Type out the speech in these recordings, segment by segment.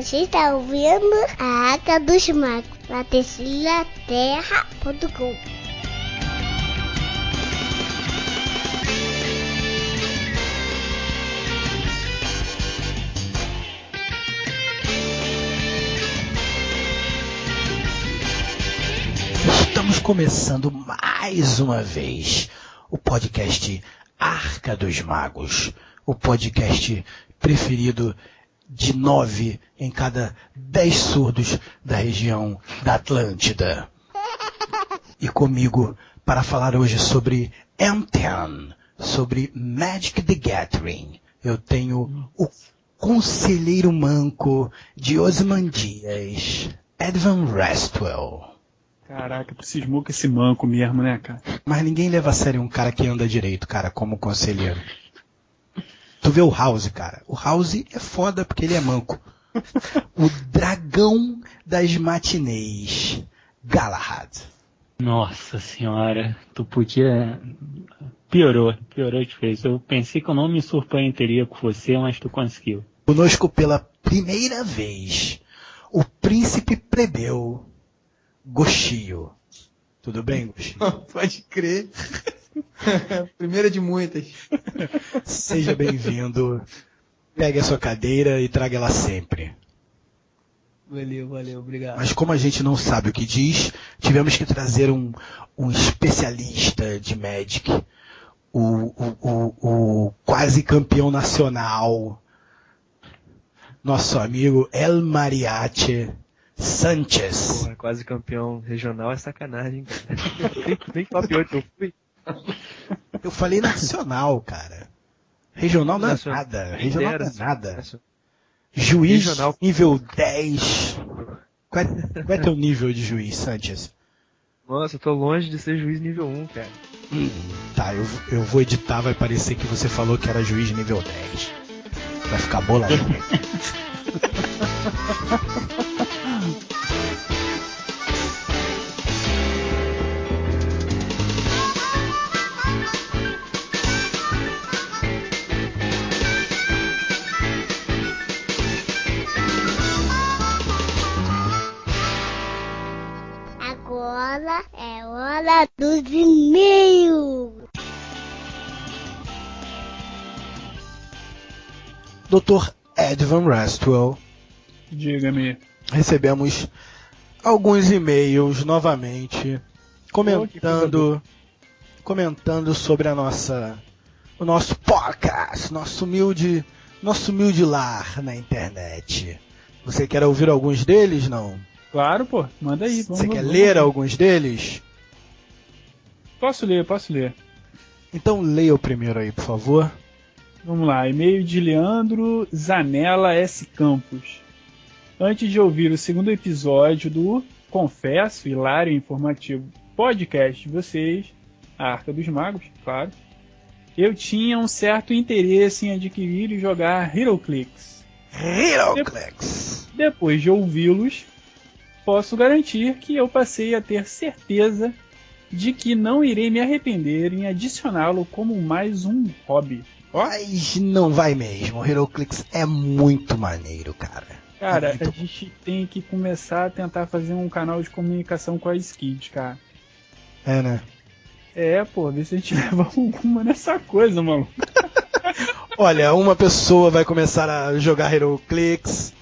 Você está ouvindo a Arca dos Magos, na terceiraterra.com. Estamos começando mais uma vez o podcast Arca dos Magos, o podcast preferido de 9 em cada 10 surdos da região da Atlântida. E comigo para falar hoje sobre M10, sobre Magic the Gathering, eu tenho o conselheiro manco de Ozymandias, Edvan Restwell. Caraca, tu cismou com esse manco mesmo, né, cara? Mas ninguém leva a sério um cara que anda direito, cara, como conselheiro. Tu vê o House, cara. O House é foda porque ele é manco. O dragão das matinês, Galahad. Nossa senhora, tu podia... Piorou de vez. Eu pensei que eu não me surpreenderia com você, mas tu conseguiu. Conosco pela primeira vez, o príncipe plebeu, Goshio. Tudo bem, Goshio? Pode crer. Primeira de muitas. Seja bem-vindo. Pegue a sua cadeira e traga ela sempre. Valeu, obrigado. Mas como a gente não sabe o que diz, tivemos que trazer um especialista de Magic, o quase campeão nacional, nosso amigo El Mariachi Sanchez. Porra, quase campeão regional é sacanagem, cara. Nem top 8 eu fui. Eu falei nacional, cara. Regional não é nada. Regional não é nada. Juiz regional. Nível 10. Qual é teu nível de juiz, Sanchez? Nossa, eu tô longe de ser juiz nível 1, cara. Tá, eu vou editar, vai parecer que você falou que era juiz nível 10. Vai ficar bolado. Agora é hora dos e-mails. Dr. Edvan Restwell. Diga-me. Recebemos alguns e-mails novamente comentando sobre o nosso podcast, nosso humilde lar na internet. Você quer ouvir alguns deles, não? Claro, pô. Manda aí. Você quer ler alguns deles? Posso ler. Então leia o primeiro aí, por favor. Vamos lá. E-mail de Leandro Zanella S. Campos. Antes de ouvir o segundo episódio do, confesso, hilário e informativo podcast de vocês, a Arca dos Magos, claro, eu tinha um certo interesse em adquirir e jogar HeroClix. Depois de ouvi-los, posso garantir que eu passei a ter certeza de que não irei me arrepender em adicioná-lo como mais um hobby. Mas não vai mesmo, o HeroClix é muito maneiro, cara. Cara, a gente tem que começar a tentar fazer um canal de comunicação com a Skids, cara. É, né? É, pô, ver se a gente leva alguma nessa coisa, maluco. Olha, uma pessoa vai começar a jogar HeroClix.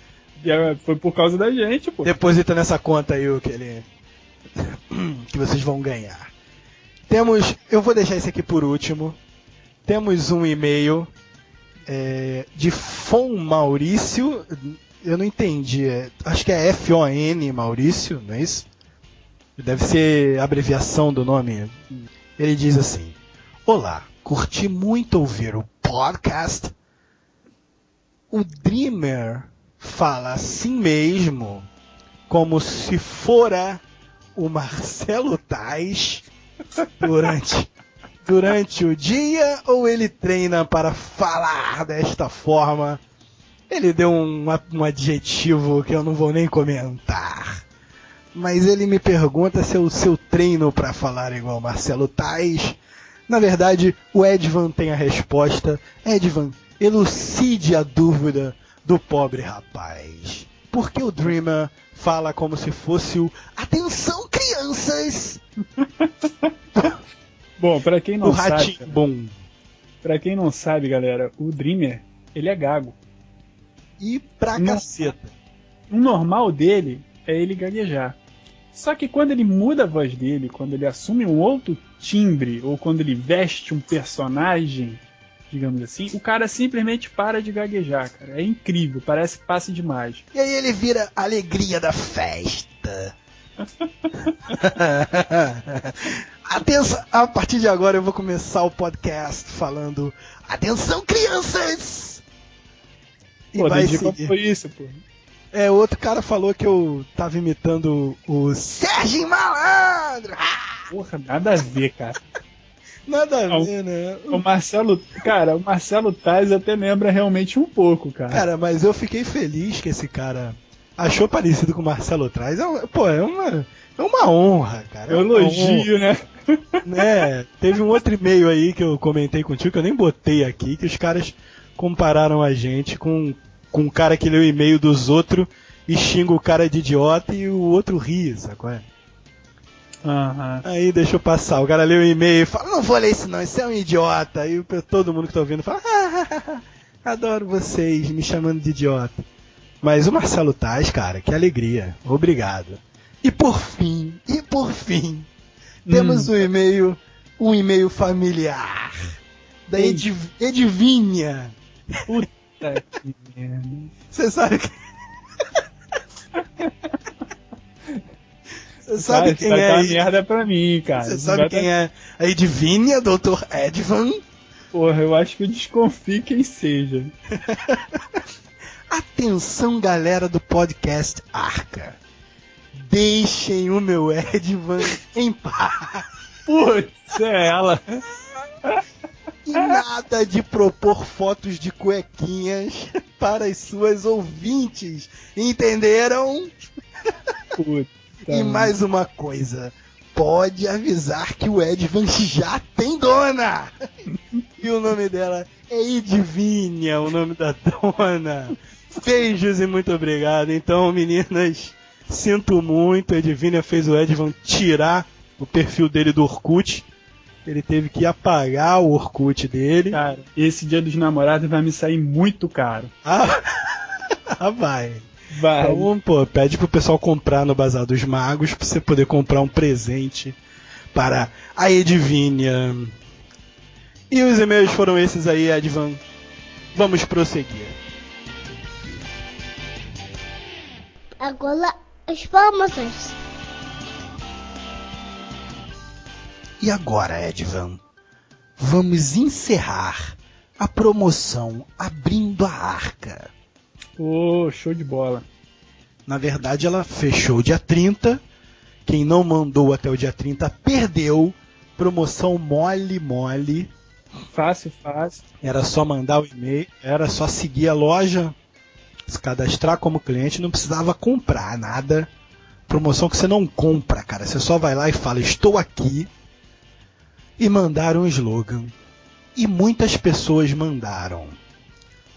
Foi por causa da gente, pô. Deposita nessa conta aí o que vocês vão ganhar. Eu vou deixar esse aqui por último. Temos um e-mail de Fon Maurício. Eu não entendi. Acho que é F-O-N Maurício, não é isso? Deve ser a abreviação do nome. Ele diz assim: olá, curti muito ouvir o podcast. O Dreamer fala assim mesmo, como se fora o Marcelo Tais durante o dia, ou ele treina para falar desta forma? Ele deu um adjetivo que eu não vou nem comentar. Mas ele me pergunta se é o seu treino para falar igual Marcelo Tais. Na verdade, o Edvan tem a resposta. Edvan, elucide a dúvida do pobre rapaz. porque o Dreamer fala como se fosse o "Atenção, crianças!" Bom, pra quem o não sabe, Rá-Tim-Bum. pra quem não sabe, galera, o Dreamer, ele é gago. E pra Não. caceta. O normal dele é ele gaguejar. Só que quando ele muda a voz dele, quando ele assume um outro timbre, ou quando ele veste um personagem, digamos assim, o cara simplesmente para de gaguejar, cara. É incrível, parece passe de mágica. E aí ele vira a alegria da festa. Atenção, a partir de agora eu vou começar o podcast falando "Atenção, crianças!" E Pô, vai Didi, como seguir. foi isso, pô? Outro cara falou que eu tava imitando o Sérgio Malandro. Porra, nada a ver, cara. Nada a Não. ver, né? O Marcelo Tais até lembra realmente um pouco, cara. Cara, mas eu fiquei feliz que esse cara achou parecido com o Marcelo Traz. É uma honra, cara. Eu elogio, né? Né? Teve um outro e-mail aí que eu comentei contigo, que eu nem botei aqui, que os caras compararam a gente com um cara que lê o e-mail dos outros e xinga o cara de idiota e o outro ri, sacou? Aham. Aí deixa eu passar. O cara lê o e-mail e fala: "Não vou ler isso não, isso é um idiota." Aí todo mundo que tá ouvindo fala: "Adoro vocês me chamando de idiota." Mas o Marcelo Taz, cara, que alegria. Obrigado. E por fim, temos um e-mail familiar da Edivinha. Puta que merda. Você sabe que... Você sabe quem vai é? dar uma merda pra mim, cara. Você Isso sabe vai quem dar- é a Edivinha, Dr. Edvan? Porra, eu acho que eu desconfio quem seja. Atenção, galera do podcast Arca. Deixem o meu Edvan em paz. Putz, é ela. E nada de propor fotos de cuequinhas para as suas ouvintes. Entenderam? Puta. E mais uma coisa. Pode avisar que o Edvan já tem dona. E o nome dela é Edivinha, o nome da dona. Beijos e muito obrigado. Então, meninas, sinto muito. A Edivinha fez o Edvan tirar o perfil dele do Orkut. Ele teve que apagar o Orkut dele. Cara, esse Dia dos Namorados vai me sair muito caro. Vai. Vai. Então, pô, pede pro pessoal comprar no Bazar dos Magos pra você poder comprar um presente para a Edivinha. E os e-mails foram esses aí, Edvan. Vamos prosseguir. Agora as promoções. E agora, Edvan, vamos encerrar a promoção Abrindo a Arca. Ô, show de bola. Na verdade, ela fechou dia 30. Quem não mandou até o dia 30 perdeu. Promoção mole. Fácil. Era só mandar o e-mail, era só seguir a loja, se cadastrar como cliente, não precisava comprar nada. Promoção que você não compra, cara. Você só vai lá e fala: "Estou aqui." E mandaram um slogan. E muitas pessoas mandaram.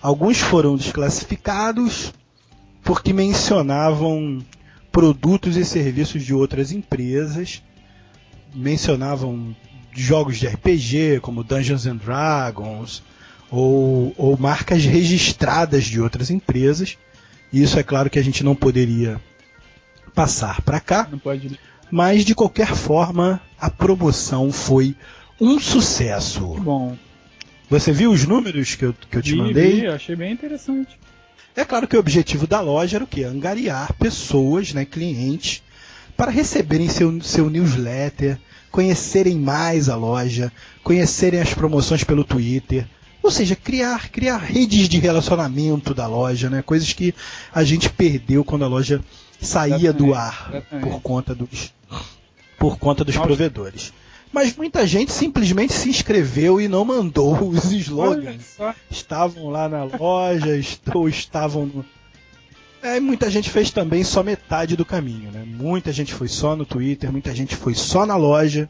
Alguns foram desclassificados porque mencionavam produtos e serviços de outras empresas. Mencionavam jogos de RPG, como Dungeons and Dragons, ou marcas registradas de outras empresas. E isso é claro que a gente não poderia passar para cá. Não pode. Mas, de qualquer forma, a promoção foi um sucesso. Bom. Você viu os números que eu te mandei? Eu achei bem interessante. É claro que o objetivo da loja era o quê? Angariar pessoas, né, clientes, para receberem seu newsletter, conhecerem mais a loja, conhecerem as promoções pelo Twitter. Ou seja, criar redes de relacionamento da loja, né? Coisas que a gente perdeu quando a loja saía do ar por conta dos provedores. Mas muita gente simplesmente se inscreveu e não mandou os slogans. Estavam lá na loja, ou estavam no... muita gente fez também só metade do caminho, né? Muita gente foi só no Twitter, muita gente foi só na loja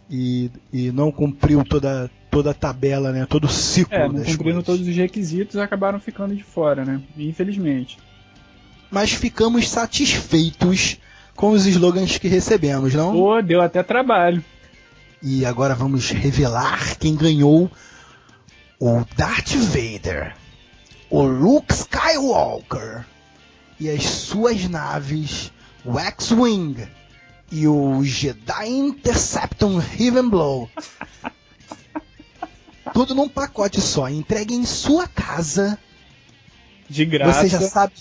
e não cumpriu toda a tabela, né? Todo o ciclo não das cumprindo coisas. todos os requisitos, acabaram ficando de fora, né? Infelizmente. mas ficamos satisfeitos com os slogans que recebemos, não? Pô, deu até trabalho. E agora vamos revelar quem ganhou o Darth Vader, o Luke Skywalker e as suas naves, o X-Wing e o Jedi Interceptor Heaven Blow. Tudo num pacote só, entregue em sua casa. De graça. Você já sabe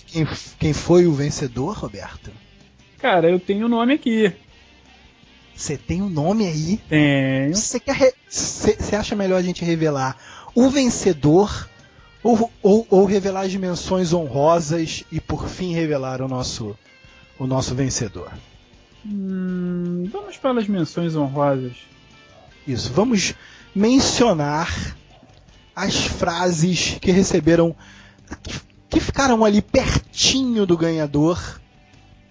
quem foi o vencedor, Roberto? Cara, eu tenho o nome aqui. Você tem um nome aí? Tenho. Você acha melhor a gente revelar o vencedor ou revelar as menções honrosas e por fim revelar o nosso vencedor? Vamos para as menções honrosas. Isso, vamos mencionar as frases que receberam, que ficaram ali pertinho do ganhador.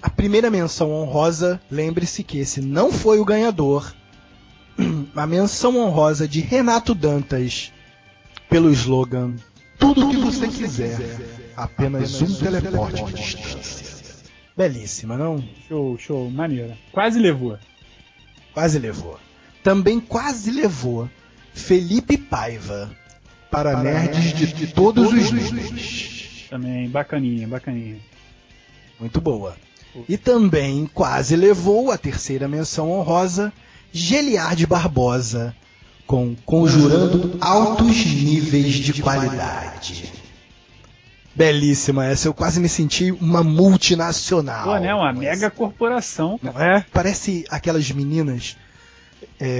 A primeira menção honrosa, lembre-se que esse não foi o ganhador. A menção honrosa de Renato Dantas pelo slogan "Tudo o que você quiser, apenas um teleporte de distância". Belíssima, não? Show, maneira. Quase levou. Quase levou. Também quase levou Felipe Paiva para nerds de todos os níveis. Também, bacaninha. Muito boa. E também quase levou a terceira menção honrosa, Geliard Barbosa, com Conjurando Altos Níveis de Qualidade. Belíssima essa, eu quase me senti uma multinacional. Pô, né? Uma mega corporação. Não é? Parece aquelas meninas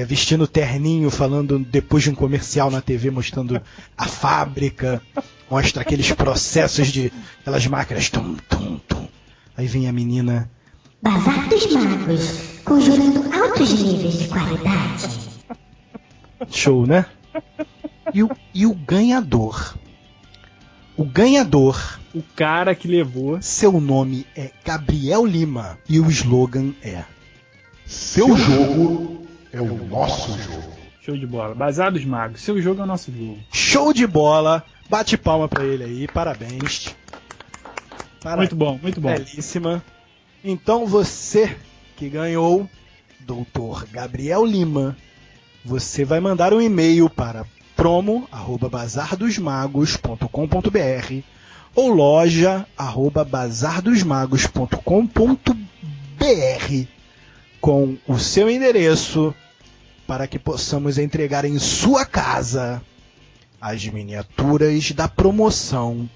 vestindo terninho, falando depois de um comercial na TV, mostrando a fábrica, mostra aqueles processos de aquelas máquinas. Tum, tum, tum. Aí vem a menina. Bazar dos Magos, conjurando altos níveis de qualidade. Show, né? E o ganhador. O ganhador. O cara que levou. Seu nome é Gabriel Lima. E o slogan é: seu jogo é o nosso jogo. Show de bola. Bazar dos Magos. Seu jogo é o nosso jogo. Show de bola. Bate palma pra ele aí. Parabéns. Muito bom. Belíssima. Então você que ganhou, Dr. Gabriel Lima, você vai mandar um e-mail para promo@bazardosmagos.com.br ou loja@bazardosmagos.com.br com o seu endereço para que possamos entregar em sua casa as miniaturas da promoção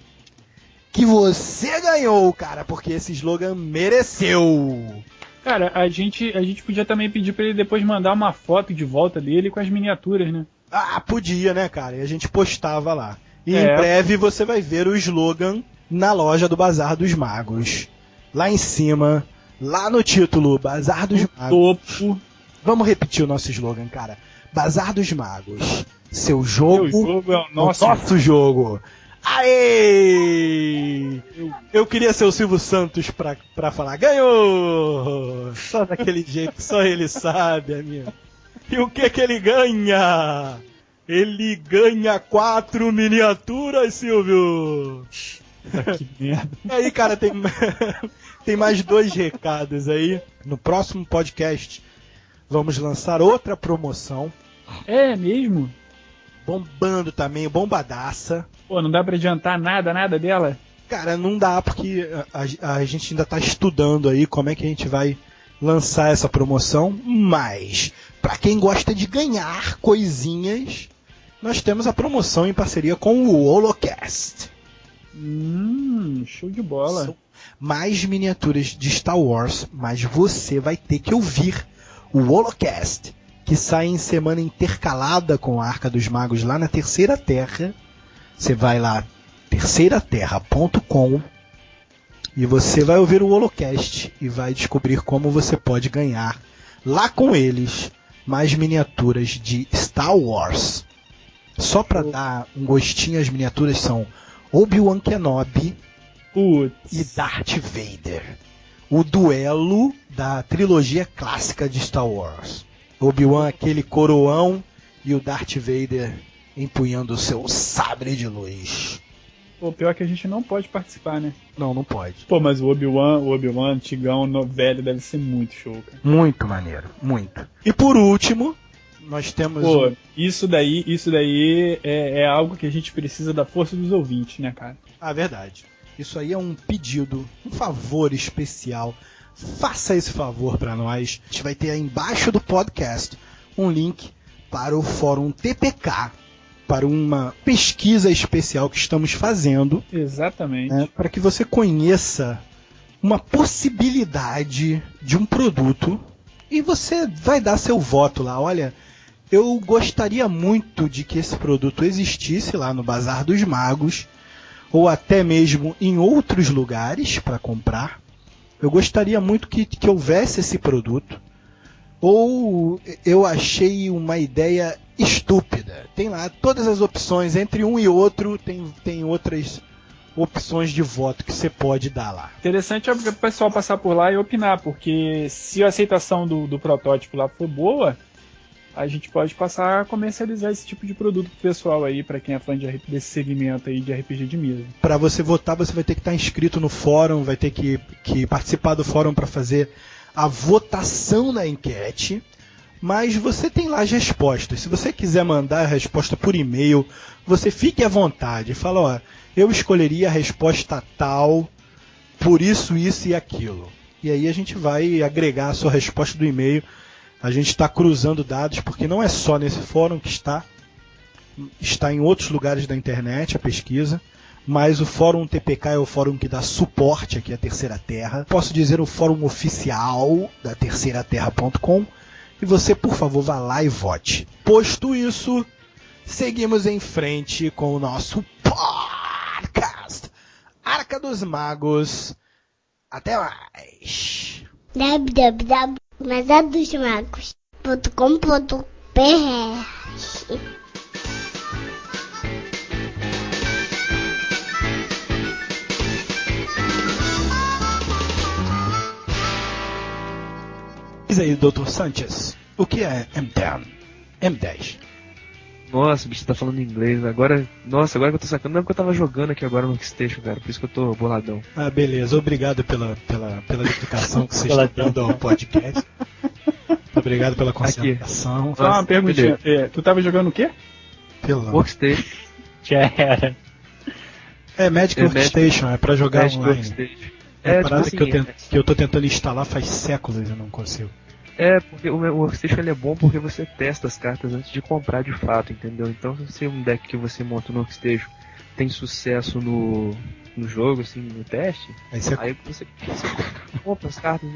que você ganhou, cara, porque esse slogan mereceu. Cara, a gente podia também pedir pra ele depois mandar uma foto de volta dele com as miniaturas, né? Ah, podia, né, cara? E a gente postava lá. E em breve você vai ver o slogan na loja do Bazar dos Magos. Lá em cima, lá no título, Bazar dos Magos. Topo. Vamos repetir o nosso slogan, cara. Bazar dos Magos. Seu jogo é o nosso jogo. Aê! Eu queria ser o Silvio Santos pra falar, ganhou! Só daquele jeito, só ele sabe, amigo. E o que ele ganha? Ele ganha 4 miniaturas, Silvio! Que merda. E aí, cara, tem mais 2 recados aí. No próximo podcast, vamos lançar outra promoção. É mesmo? Bombando também, bombadaça. Pô, não dá pra adiantar nada dela? Cara, não dá, porque a gente ainda tá estudando aí como é que a gente vai lançar essa promoção, mas pra quem gosta de ganhar coisinhas, nós temos a promoção em parceria com o Holocast. Show de bola. São mais miniaturas de Star Wars, mas você vai ter que ouvir o Holocast, que sai em semana intercalada com a Arca dos Magos lá na Terceira Terra. Você vai lá, terceiraterra.com, e você vai ouvir o Holocast e vai descobrir como você pode ganhar lá com eles mais miniaturas de Star Wars. Só para dar um gostinho, as miniaturas são Obi-Wan Kenobi e Darth Vader. O duelo da trilogia clássica de Star Wars. Obi-Wan, aquele coroão, e o Darth Vader empunhando o seu sabre de luz. Pô, pior que a gente não pode participar, né? Não pode. Pô, mas o Obi-Wan, Tigão, velho, deve ser muito show, cara. Muito maneiro, muito. E por último, nós temos... Pô, isso daí é algo que a gente precisa da força dos ouvintes, né, cara? Ah, verdade. Isso aí é um pedido, um favor especial. Faça esse favor para nós. A gente vai ter aí embaixo do podcast um link para o Fórum TPK, para uma pesquisa especial que estamos fazendo. Exatamente. Para que você conheça uma possibilidade de um produto e você vai dar seu voto lá. Olha, eu gostaria muito de que esse produto existisse lá no Bazar dos Magos, ou até mesmo em outros lugares para comprar. Eu gostaria muito que houvesse esse produto. Ou eu achei uma ideia estúpida. Tem lá todas as opções, entre um e outro tem outras opções de voto que você pode dar lá. Interessante é o pessoal passar por lá e opinar, porque se a aceitação do protótipo lá for boa, a gente pode passar a comercializar esse tipo de produto pro pessoal aí, pra quem é fã desse segmento aí de RPG de mesa. Para você votar, você vai ter que estar inscrito no fórum, vai ter que participar do fórum para fazer a votação na enquete, mas você tem lá as respostas. Se você quiser mandar a resposta por e-mail, você fique à vontade. Fala, ó, eu escolheria a resposta tal, por isso, isso e aquilo. E aí a gente vai agregar a sua resposta do e-mail. A gente está cruzando dados, porque não é só nesse fórum que está em outros lugares da internet a pesquisa, mas o Fórum TPK é o fórum que dá suporte aqui à Terceira Terra. Posso dizer o fórum oficial da terceiraterra.com, e você, por favor, vá lá e vote. Posto isso, seguimos em frente com o nosso podcast Arca dos Magos. Até mais! www.mazadosmagos.com.br Diz aí, Dr. Sanchez, o que é M10? M10. Nossa, bicho, você tá falando inglês. Agora que eu tô sacando, não é porque eu tava jogando aqui agora no Workstation, cara. Por isso que eu tô boladão. Ah, beleza. Obrigado pela explicação que vocês estão dando ao podcast. Obrigado pela concentração. Só uma perguntinha. Tu tava jogando o quê? Workstation. Já era. É Magic Workstation, é pra jogar Magic online. Workstation. É a parada tipo assim, que eu tô tentando instalar faz séculos e não consigo. É, porque o Workstation ele é bom porque você testa as cartas antes de comprar de fato, entendeu? Então se um deck que você monta no Workstation tem sucesso no jogo, assim, no teste, aí você compra as cartas.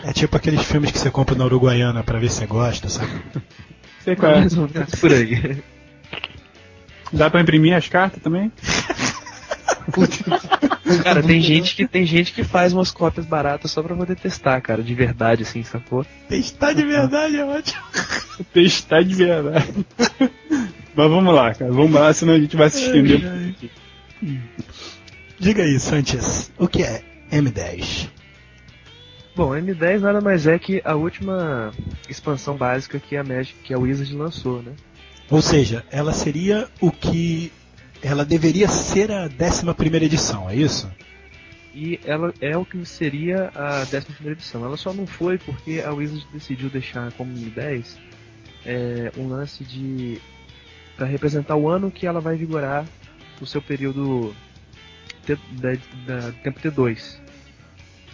É tipo aqueles filmes que você compra na Uruguaiana pra ver se você gosta, sabe? Sei qual é. Mais ou menos por aí. Dá pra imprimir as cartas também? Cara, tem gente que faz umas cópias baratas só pra poder testar, cara, de verdade, assim, sacou? Testar de verdade é ótimo. Testar de verdade. Mas vamos lá, cara. Vamos lá, senão a gente vai se estender. Diga aí, Sanchez, o que é M10? Bom, M10 nada mais é que a última expansão básica que a Wizard lançou, né? Ou seja, ela seria o que... Ela deveria ser a 11ª edição, é isso? E ela é o que seria a 11ª edição. Ela só não foi porque a Wizard decidiu deixar como M10 um lance de... para representar o ano que ela vai vigorar o seu período da tempo T2.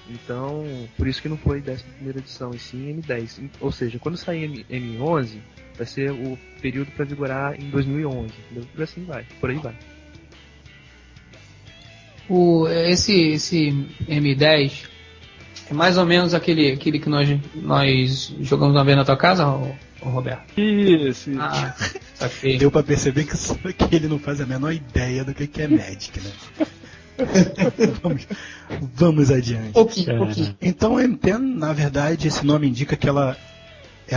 Então, por isso que não foi 11ª edição, e sim M10. Ou seja, quando sair M11, vai ser o período para vigorar em 2011, entendeu? E assim vai, por aí vai. Esse M10 é mais ou menos aquele que nós jogamos uma vez na tua casa, Roberto? Isso. Ah, saquei. Deu pra perceber que ele não faz a menor ideia do que é Magic, né? Vamos adiante. Pouquinho. Então, a M10, na verdade, esse nome indica que ela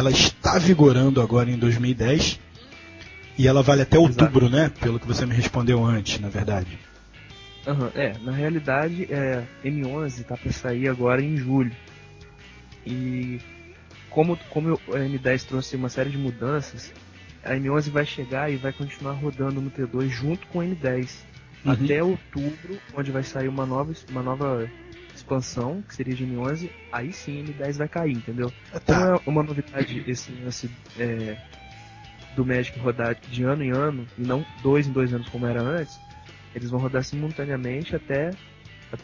está vigorando agora em 2010 e ela vale até outubro, né? Pelo que você me respondeu antes, na verdade. Na realidade, M11 tá para sair agora em julho. E como a M10 trouxe uma série de mudanças, a M11 vai chegar e vai continuar rodando no T2 junto com a M10. até outubro, onde vai sair uma nova expansão, que seria de M11, aí sim M10 vai cair, entendeu? Como é uma novidade esse lance do Magic rodar de ano em ano, e não 2 em 2 anos como era antes, eles vão rodar simultaneamente até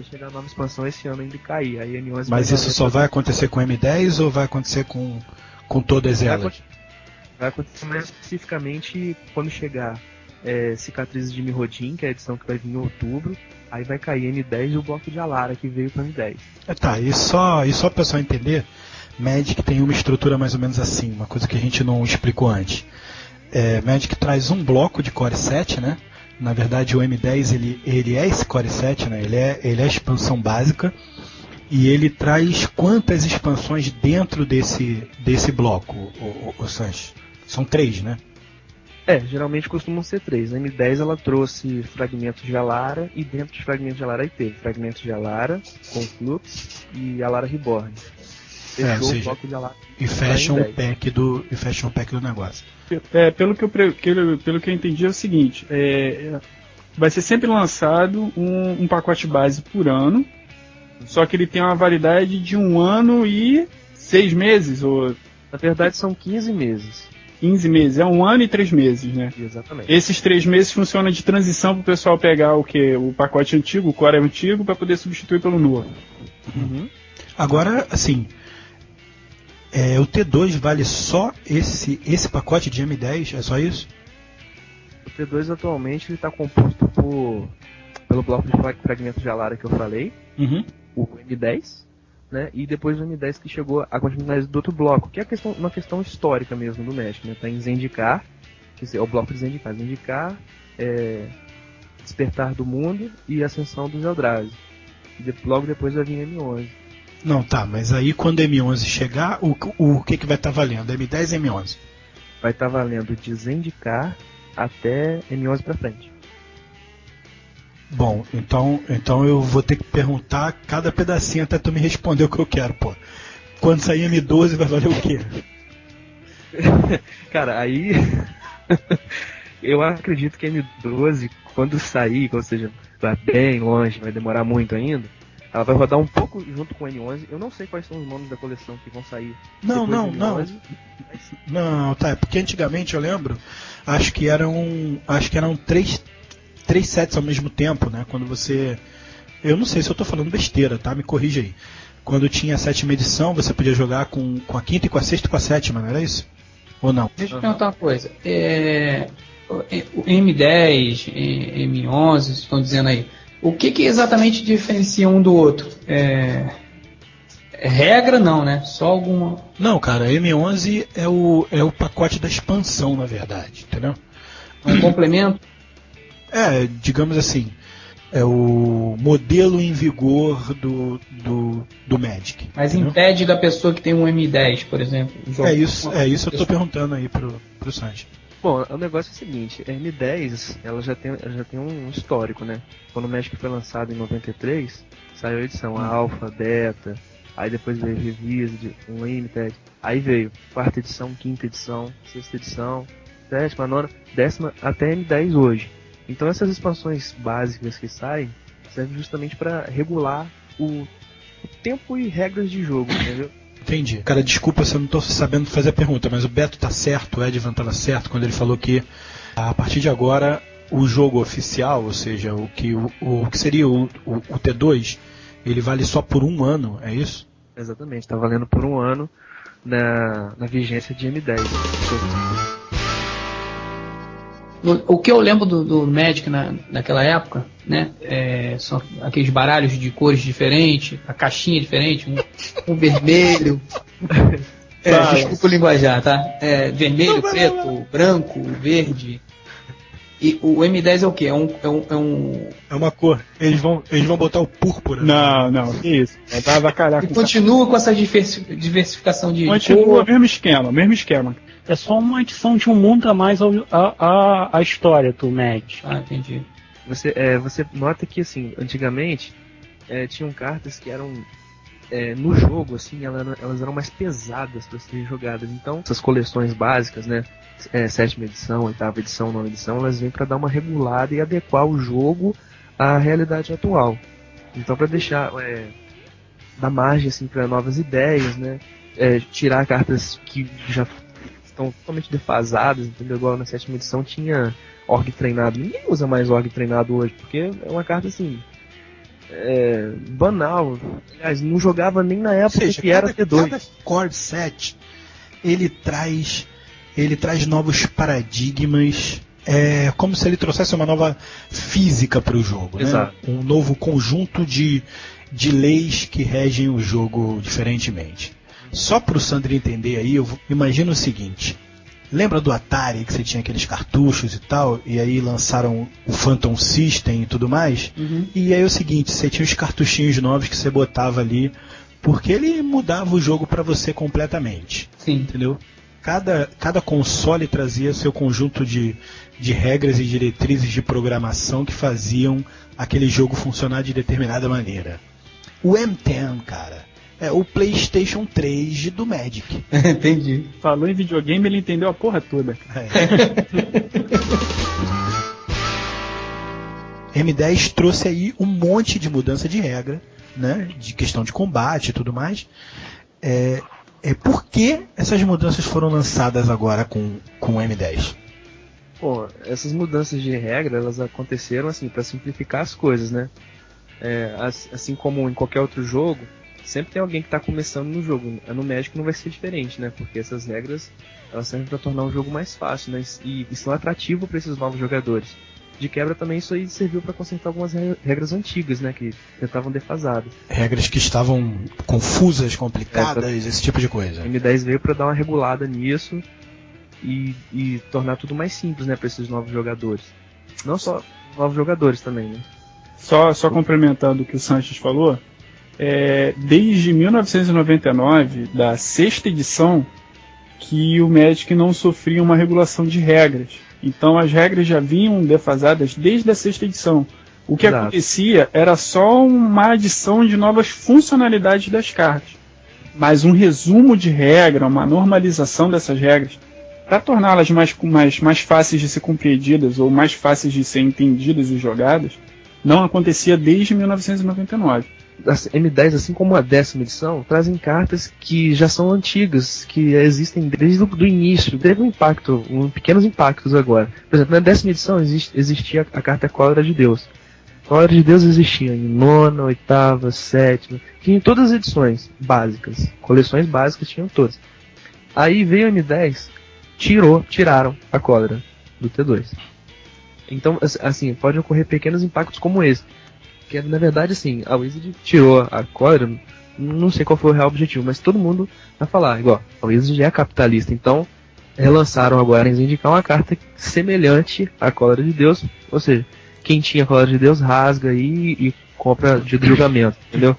chegar a nova expansão esse ano ainda cair. Aí M11 Mas isso só vai acontecer com M10 ou vai acontecer com todas elas? Vai acontecer mais especificamente quando chegar Cicatrizes de Mirrodin, que é a edição que vai vir em outubro. Aí vai cair M10 e o bloco de Alara que veio para M10. Tá, e só o pessoal entender, Magic tem uma estrutura mais ou menos assim, uma coisa que a gente não explicou antes. Magic traz um bloco de Core 7, né? Na verdade o M10 ele é esse Core 7, né? Ele é a expansão básica. E ele traz quantas expansões dentro desse bloco, o Sanches? São 3, né? Geralmente costumam ser 3. A M10 ela trouxe Fragmentos de Alara, e dentro de Fragmentos de Alara aí teve Fragmentos de Alara, Conflux e Alara Reborn. Fechou o bloco de Alara. E fecham o pack do negócio. Pelo que eu entendi é o seguinte, vai ser sempre lançado um pacote base por ano, só que ele tem uma validade de 1 ano e 6 meses, ou... Na verdade são 15 meses. 15 meses, é 1 ano e 3 meses, né? Exatamente. Esses 3 meses funcionam de transição para o pessoal pegar o pacote antigo, o core antigo, para poder substituir pelo novo. Uhum. Agora, assim, o T2 vale só esse pacote de M10? É só isso? O T2 atualmente está composto pelo bloco de Fragmentos de Alara que eu falei, o M10, né? E depois o M10 que chegou a continuidade do outro bloco, que é uma questão histórica mesmo do Magic, né? Tá em Zendikar, que é o bloco de Zendikar. Zendikar, Despertar do Mundo e Ascensão dos Eldrazi. Logo depois vai vir M11. Não, tá, mas aí quando M11 chegar, o que vai estar valendo? M10 e M11? Vai estar valendo de Zendikar até M11 pra frente. Bom, então eu vou ter que perguntar cada pedacinho até tu me responder o que eu quero, pô. Quando sair M12 vai valer o quê? Cara, aí eu acredito que M12, quando sair, ou seja, vai bem longe, vai demorar muito ainda, ela vai rodar um pouco junto com o M11. Eu não sei quais são os nomes da coleção que vão sair. Não, tá, porque antigamente eu lembro, acho que eram 3 sets ao mesmo tempo, né? Quando você... Eu não sei se eu tô falando besteira, tá? Me corrija aí. Quando tinha a 7ª edição, você podia jogar com a 5ª e com a 6ª e com a 7ª, não era isso? Ou não? Deixa eu perguntar uma coisa. O M10, M11, estão dizendo aí. O que exatamente diferencia um do outro? Regra não, né? Só alguma... Não, cara, M11 é o pacote da expansão, na verdade, entendeu? Um complemento? Digamos assim, é o modelo em vigor do Magic. Mas entendeu? impede da pessoa que tem um M10, por exemplo. É isso eu tô perguntando aí pro Sanji. Bom, o negócio é o seguinte, a M10 ela já tem um histórico, né? Quando o Magic foi lançado em 93, saiu a edição a Alpha, Beta, aí depois veio Revised, um Limited, aí veio 4ª edição, 5ª edição, 6ª edição, 7ª, 9ª, 10ª até M10 hoje. Então essas expansões básicas que saem servem justamente para regular o tempo e regras de jogo, entendeu? Entendi. Cara, desculpa se eu não estou sabendo fazer a pergunta, mas o Beto tá certo, o Edvan estava certo quando ele falou que a partir de agora o jogo oficial, ou seja, o que seria o T2, ele vale só por 1 ano, é isso? Exatamente, está valendo por 1 ano na vigência de M10. O que eu lembro do Magic naquela época, né? São aqueles baralhos de cores diferentes, a caixinha diferente, um vermelho. Desculpa o linguajar, tá? Vermelho, preto, branco, verde. E o M10 é o quê? É uma cor. Eles vão botar o púrpura. Não, que isso. Vai avacalhar. E continua com essa diversificação de continua cor. Mesmo esquema. É só uma adição de um mundo a mais à história do Magic. Ah, entendi. Você nota que, assim, antigamente tinham cartas que eram no jogo, assim, elas eram mais pesadas para serem jogadas. Então, essas coleções básicas, né, 7ª edição, 8ª edição, 9ª edição, elas vêm para dar uma regulada e adequar o jogo à realidade atual. Então, para deixar, dar margem, assim, para novas ideias, né, tirar cartas que já estão totalmente defasadas, entendeu? Igual na 7ª edição tinha Org treinado. Ninguém usa mais Org treinado hoje, porque é uma carta, assim, banal. Aliás, não jogava nem na época que era T2. Cada core set ele traz novos paradigmas. É como se ele trouxesse uma nova física para o jogo, Exato. Né? Um novo conjunto de leis que regem o jogo diferentemente. Só para o Sandro entender aí, eu imagino o seguinte. Lembra do Atari, que você tinha aqueles cartuchos e tal, e aí lançaram o Phantom System e tudo mais? Uhum. E aí é o seguinte, você tinha os cartuchinhos novos que você botava ali, porque ele mudava o jogo para você completamente. Sim. Entendeu? Cada console trazia seu conjunto de regras e diretrizes de programação que faziam aquele jogo funcionar de determinada maneira. O M10, cara, é o PlayStation 3 do Magic. Entendi. Falou em videogame, ele entendeu a porra toda. M10 trouxe aí um monte de mudança de regra, né, de questão de combate e tudo mais. Por que essas mudanças foram lançadas agora com o M10? Bom, essas mudanças de regra, elas aconteceram assim para simplificar as coisas, né? Assim como em qualquer outro jogo, sempre tem alguém que está começando no jogo. No Magic não vai ser diferente, né? Porque essas regras, elas servem para tornar o jogo mais fácil, né? E são atrativos para esses novos jogadores. De quebra também isso aí serviu para consertar algumas regras antigas, né? Que já estavam defasadas. Regras que estavam confusas, complicadas, esse tipo de coisa. O M10 veio para dar uma regulada nisso e tornar tudo mais simples, né? Para esses novos jogadores. Não só novos jogadores também, né? Só complementando o que o Sanches falou, desde 1999, da 6ª edição, que o Magic não sofria uma regulação de regras. Então as regras já vinham defasadas desde a 6ª edição. O que acontecia era só uma adição de novas funcionalidades das cartas. Mas um resumo de regra, uma normalização dessas regras, para torná-las mais fáceis de ser compreendidas ou mais fáceis de ser entendidas e jogadas, não acontecia desde 1999. A M10, assim como a 10ª edição, trazem cartas que já são antigas, que existem desde o início. Teve pequenos impactos agora. Por exemplo, na 10ª edição existia a carta Cólera de Deus. Cólera de Deus existia em 9ª, 8ª, 7ª, tinha em todas as edições básicas. Coleções básicas tinham todas. Aí veio a M10, tiraram a Cólera do T2. Então, assim, pode ocorrer pequenos impactos como esse. Que na verdade, assim, a Wizard tirou a Cólera, não sei qual foi o real objetivo, mas todo mundo vai falar, igual, a Wizard é capitalista, então relançaram agora em indicar uma carta semelhante à Cólera de Deus, ou seja, quem tinha a Cólera de Deus rasga aí e compra de julgamento, entendeu?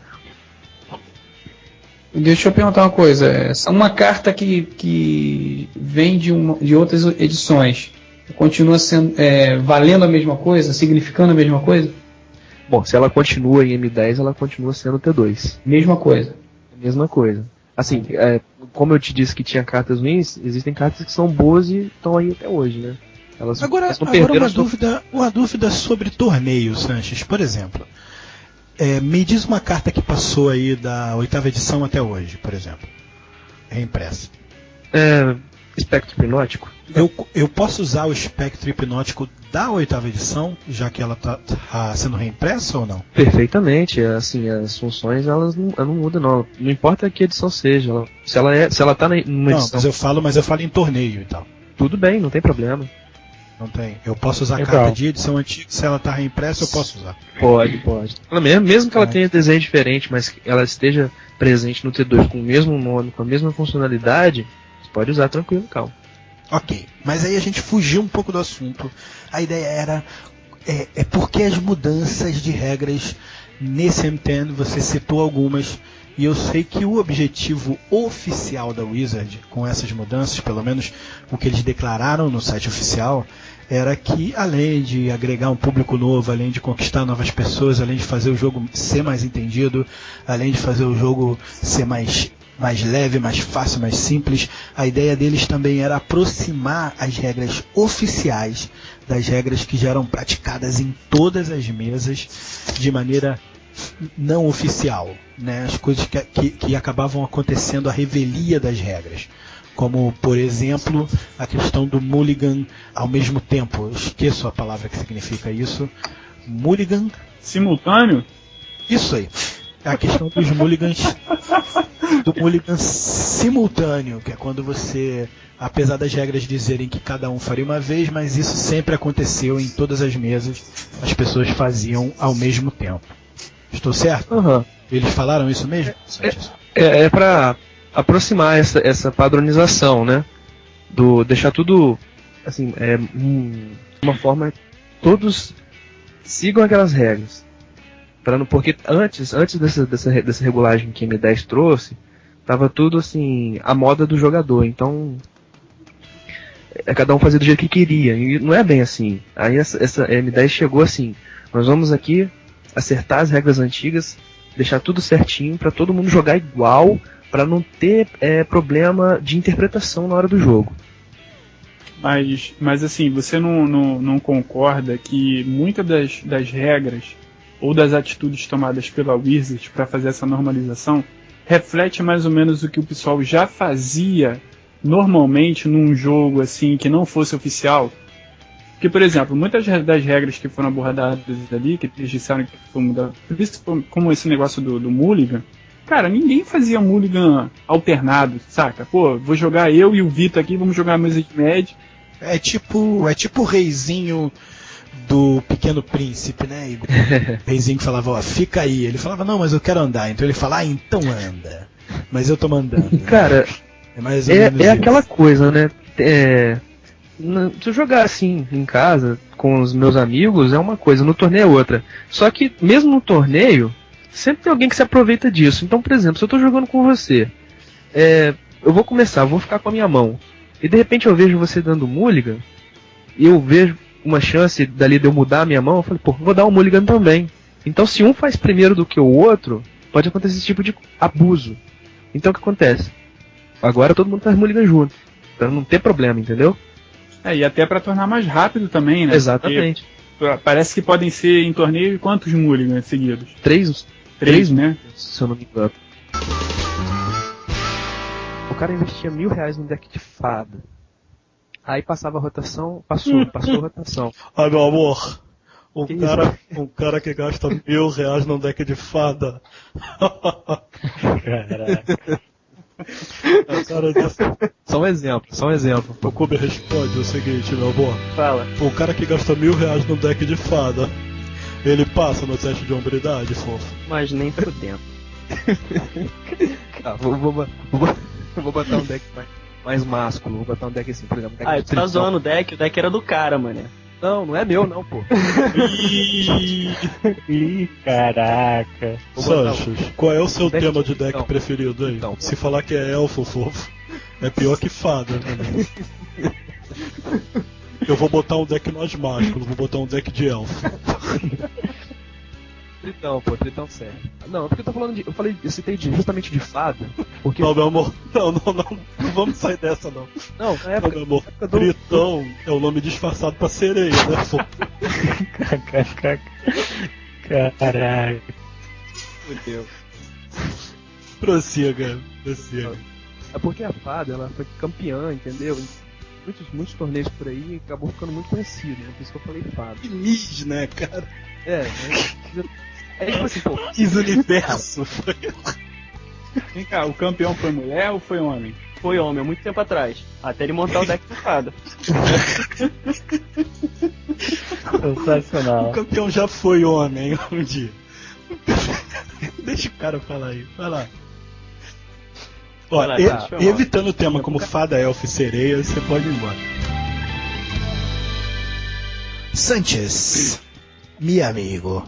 Deixa eu perguntar uma coisa, uma carta que vem de outras edições, continua sendo valendo a mesma coisa, significando a mesma coisa? Bom, se ela continua em M10, ela continua sendo T2. Mesma coisa. Mesma coisa. Assim, como eu te disse que tinha cartas ruins, existem cartas que são boas e estão aí até hoje, né? Agora uma dúvida sobre torneio, Sanches. Por exemplo, me diz uma carta que passou aí da 8ª edição até hoje, por exemplo. Reimpressa. Espectro hipnótico. Eu posso usar o espectro hipnótico da 8ª edição, já que ela está sendo reimpressa ou não? Perfeitamente, assim, as funções elas não mudam não. Não importa que edição seja, se ela está numa edição. Mas eu falo em torneio e tal. Tudo bem, não tem problema. Não tem. Eu posso usar a carta de edição antiga, se ela está reimpressa, eu posso usar. Pode. Mesmo que ela tenha desenho diferente, mas que ela esteja presente no T2 com o mesmo nome, com a mesma funcionalidade, você pode usar tranquilo, calma. Ok, mas aí a gente fugiu um pouco do assunto. A ideia era por que as mudanças de regras nesse M10, você citou algumas, e eu sei que o objetivo oficial da Wizard com essas mudanças, pelo menos o que eles declararam no site oficial, era que, além de agregar um público novo, além de conquistar novas pessoas, além de fazer o jogo ser mais entendido, além de fazer o jogo ser mais leve, mais fácil, mais simples, a ideia deles também era aproximar as regras oficiais das regras que já eram praticadas em todas as mesas de maneira não oficial, né? As coisas que acabavam acontecendo, a revelia das regras. Como, por exemplo, a questão do mulligan ao mesmo tempo. Eu esqueço a palavra que significa isso. Mulligan? Simultâneo? Isso aí. A questão dos mulligans. Do mulligan simultâneo, que é quando você, apesar das regras dizerem que cada um faria uma vez, mas isso sempre aconteceu em todas as mesas, as pessoas faziam ao mesmo tempo. Estou certo? Uhum. Eles falaram isso mesmo? É para aproximar essa padronização, né? Deixar tudo assim, uma forma todos sigam aquelas regras. Porque antes dessa regulagem que a M10 trouxe, tava tudo assim, a moda do jogador. Então, cada um fazia do jeito que queria. E não é bem assim. Aí essa M10 chegou assim, nós vamos aqui acertar as regras antigas, deixar tudo certinho para todo mundo jogar igual, para não ter problema de interpretação na hora do jogo. Mas assim, você não concorda que muitas das regras ou das atitudes tomadas pela Wizards para fazer essa normalização reflete mais ou menos o que o pessoal já fazia normalmente num jogo assim que não fosse oficial? Porque, por exemplo, muitas das regras que foram abordadas ali, que eles disseram que foram mudadas, como esse negócio do mulligan, cara, ninguém fazia mulligan alternado, saca? Pô, vou jogar eu e o Vitor aqui, vamos jogar a mesa de Magic. É tipo o reizinho do Pequeno Príncipe, né? E o reizinho que falava, ó, fica aí. Ele falava, não, mas eu quero andar. Então ele fala, então anda. Mas eu tô mandando. Cara, é aquela coisa, né? Se eu jogar assim em casa com os meus amigos é uma coisa, no torneio é outra. Só que mesmo no torneio sempre tem alguém que se aproveita disso. Então, por exemplo, se eu tô jogando com você, eu vou ficar com a minha mão e de repente eu vejo você dando mulligan e eu vejo uma chance dali de eu mudar a minha mão, eu falei, pô, vou dar um mulligan também. Então, se um faz primeiro do que o outro, pode acontecer esse tipo de abuso. Então, o que acontece? Agora todo mundo faz mulligan junto, pra não ter problema, entendeu? E até para tornar mais rápido também, né? Exatamente. Porque parece que podem ser em torneio quantos mulligans seguidos? Três, né? Se eu não me engano. O cara investia R$1.000 num deck de fada. Aí passava a rotação, passou a rotação. Ah, meu amor, um cara que gasta R$1.000 num deck de fada. Caraca. Só um exemplo. O Kobe responde o seguinte, meu amor. Fala. O cara que gasta R$1.000 num deck de fada, ele passa no teste de hombridade, fofo? Mas nem fudendo. Vou botar um deck mais másculo. Vou botar um deck assim, por exemplo. Tu tá zoando o deck era do cara, mano. Não é meu não, pô. Ih, caraca. Sanches, qual é o seu deck tema de deck então. preferido aí? Então. Se falar que é elfo, fofo, é pior que fada, né? Eu vou botar um deck mais másculo, vou botar um deck de elfo. Tritão sério. Não, porque eu citei justamente de fada, porque... Não, meu amor, não vamos sair dessa não. Não, na época... Não, meu amor, Tritão é o nome disfarçado pra sereia, né, fofo? Caraca. Fudeu. Prossiga. É porque a fada, ela foi campeã, entendeu? Em muitos torneios por aí e acabou ficando muito conhecido, né? Por isso que eu falei fada. Feliz, né, cara? É tipo assim, pô. Feliz universo. Vem cá, o campeão foi mulher ou foi homem? Foi homem, há muito tempo atrás. Até ele montar o deck de fada. Sensacional. O campeão já foi homem um dia. Deixa o cara falar aí, vai lá. Ó, evitando o tema como fada, elfo e sereia, você pode ir embora. Sanchez, meu amigo,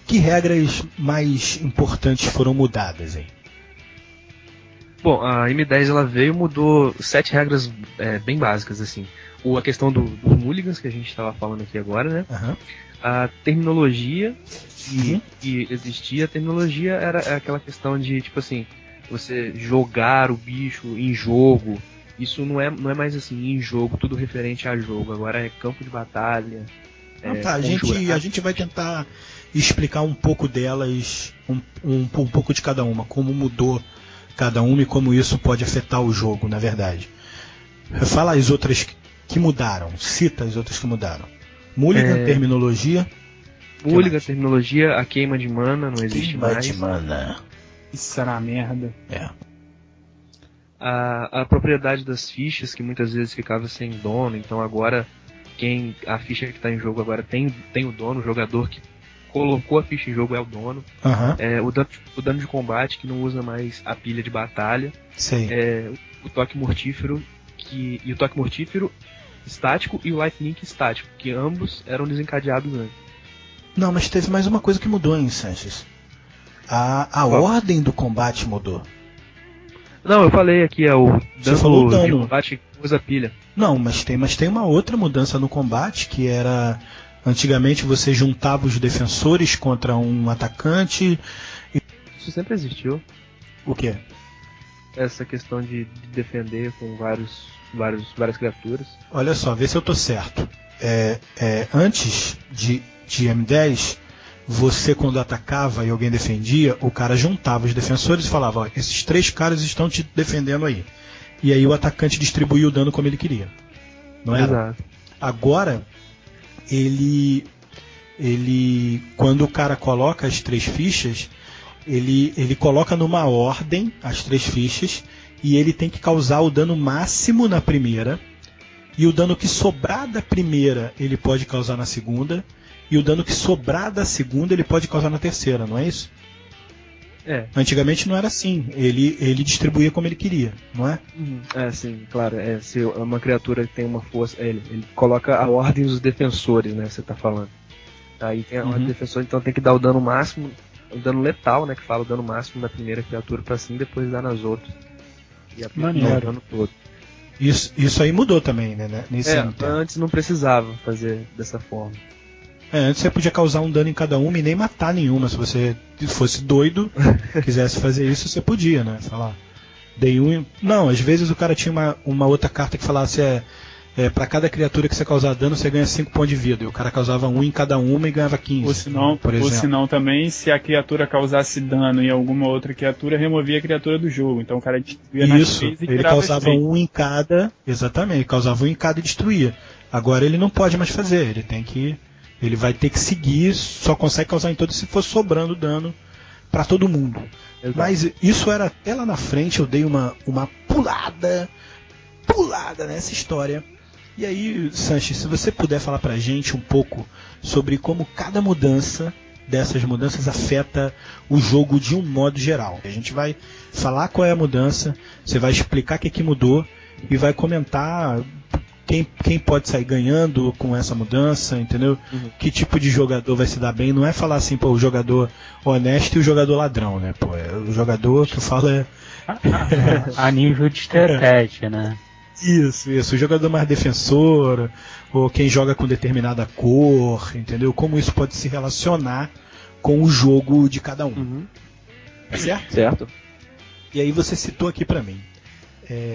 que regras mais importantes foram mudadas aí? Bom, a M10 ela veio e mudou 7 regras bem básicas, assim. a questão dos mulligans que a gente estava falando aqui agora, né? Aham. A terminologia que existia, a terminologia era aquela questão de, tipo assim, você jogar o bicho em jogo. Isso não é mais assim, em jogo, tudo referente a jogo. Agora é campo de batalha. A gente vai tentar explicar um pouco delas, um pouco de cada uma, como mudou cada uma e como isso pode afetar o jogo, na verdade. Fala as outras que mudaram, cita as outras que mudaram. Mulligan, terminologia. Mulligan, terminologia, a queima de mana não existe mais. Queima de mana. Isso era uma merda. É. A propriedade das fichas, que muitas vezes ficava sem dono, então agora a ficha que está em jogo agora tem o dono, o jogador que colocou a ficha em jogo é o dono. O dano de combate, que não usa mais a pilha de batalha. Sei. O toque mortífero estático e o lifelink estático, que ambos eram desencadeados antes. Não, mas teve mais uma coisa que mudou, hein, Sanches? A ordem do combate mudou. Não, eu falei aqui, o dano de combate que usa pilha. Não, mas tem uma outra mudança no combate, que era... Antigamente você juntava os defensores contra um atacante. Isso sempre existiu. O quê? Essa questão de defender com várias criaturas. Olha só, vê se eu tô certo. Antes de M10, você quando atacava e alguém defendia, o cara juntava os defensores e falava, ó, esses 3 caras estão te defendendo aí. E aí o atacante distribuía o dano como ele queria. Não era? Exato. Agora, ele quando o cara coloca as 3 fichas, ele coloca numa ordem as 3 fichas e ele tem que causar o dano máximo na primeira, e o dano que sobrar da primeira ele pode causar na segunda, e o dano que sobrar da segunda ele pode causar na terceira, não é isso? Antigamente não era assim, ele distribuía como ele queria, não é? Sim, claro. Se uma criatura tem uma força, ele coloca a ordem dos defensores, né? Você tá falando. Aí tem a ordem dos defensores, então tem que dar o dano máximo, o dano letal, né? Que fala o dano máximo da primeira criatura pra cima, depois dar nas outras. E aplicar o dano todo. Isso aí mudou também, né? Antes não precisava fazer dessa forma. Antes você podia causar um dano em cada uma e nem matar nenhuma. Se você fosse doido, quisesse fazer isso, você podia, né? Falar, dei um. Não, às vezes o cara tinha uma outra carta que falasse pra cada criatura que você causar dano, você ganha 5 pontos de vida. E o cara causava 1 em cada uma e ganhava 15. Ou senão também, se a criatura causasse dano em alguma outra criatura, removia a criatura do jogo. Então o cara destruía nas 3 e ele causava 1 em cada. Exatamente, ele causava 1 em cada e destruía. Agora ele não pode mais fazer, ele vai ter que seguir, só consegue causar em todos se for sobrando dano pra todo mundo. Exato. Mas isso era até lá na frente, eu dei uma pulada nessa história. E aí, Sanches, se você puder falar pra gente um pouco sobre como cada mudança dessas mudanças afeta o jogo de um modo geral. A gente vai falar qual é a mudança, você vai explicar o que mudou e vai comentar quem pode sair ganhando com essa mudança, entendeu? Que tipo de jogador vai se dar bem. Não é falar assim, pô, o jogador honesto e o jogador ladrão, né? Pô, o jogador que eu falo a nível de estratégia, né? Isso. O jogador mais defensor, ou quem joga com determinada cor, entendeu? Como isso pode se relacionar com o jogo de cada um. Certo? Certo. E aí você citou aqui pra mim.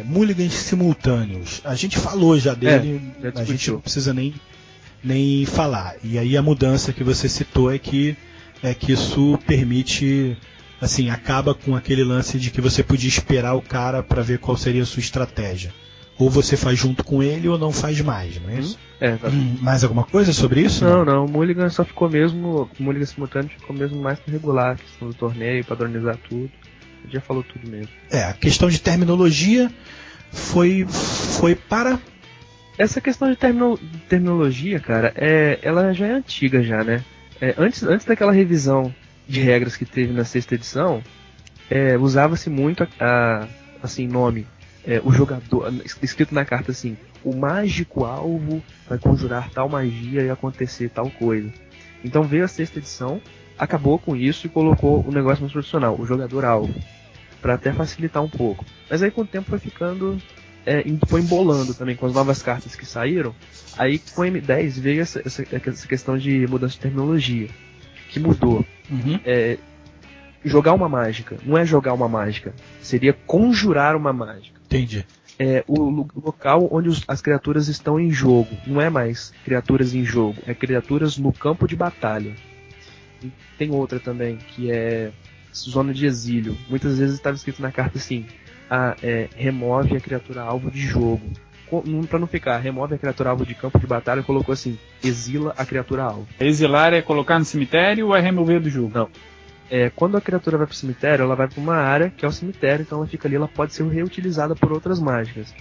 Mulligans simultâneos. A gente falou já dele, a gente não precisa nem falar. E aí a mudança que você citou é que isso permite, assim, acaba com aquele lance de que você podia esperar o cara para ver qual seria a sua estratégia. Ou você faz junto com ele ou não faz mais, não é isso? Mais alguma coisa sobre isso? Não. O Mulligan só ficou mesmo. O Mulligan simultâneo ficou mesmo mais para regular a questão do torneio, padronizar tudo. Já falou tudo mesmo. A questão de terminologia foi para... Essa questão de terminologia, cara, ela já é antiga já, né? Antes daquela revisão de regras que teve na 6ª edição, usava-se muito assim, nome, o jogador, escrito na carta assim, o mágico alvo vai conjurar tal magia e acontecer tal coisa. Então veio a 6ª edição, acabou com isso e colocou o negócio mais profissional, o jogador alvo, para até facilitar um pouco. Mas aí com o tempo foi ficando foi embolando também com as novas cartas que saíram. Aí com o M10 veio essa questão de mudança de terminologia, que mudou. Jogar uma mágica, não é jogar uma mágica, seria conjurar uma mágica. Entendi. O local onde as criaturas estão em jogo, não é mais criaturas em jogo, é criaturas no campo de batalha. E tem outra também, que é zona de exílio. Muitas vezes estava escrito na carta assim, remove a criatura alvo de jogo. Pra não ficar, remove a criatura alvo de campo de batalha, colocou assim, exila a criatura alvo. Exilar é colocar no cemitério ou é remover do jogo? Não. Quando a criatura vai pro cemitério, ela vai pra uma área que é o cemitério, então ela fica ali, ela pode ser reutilizada por outras mágicas.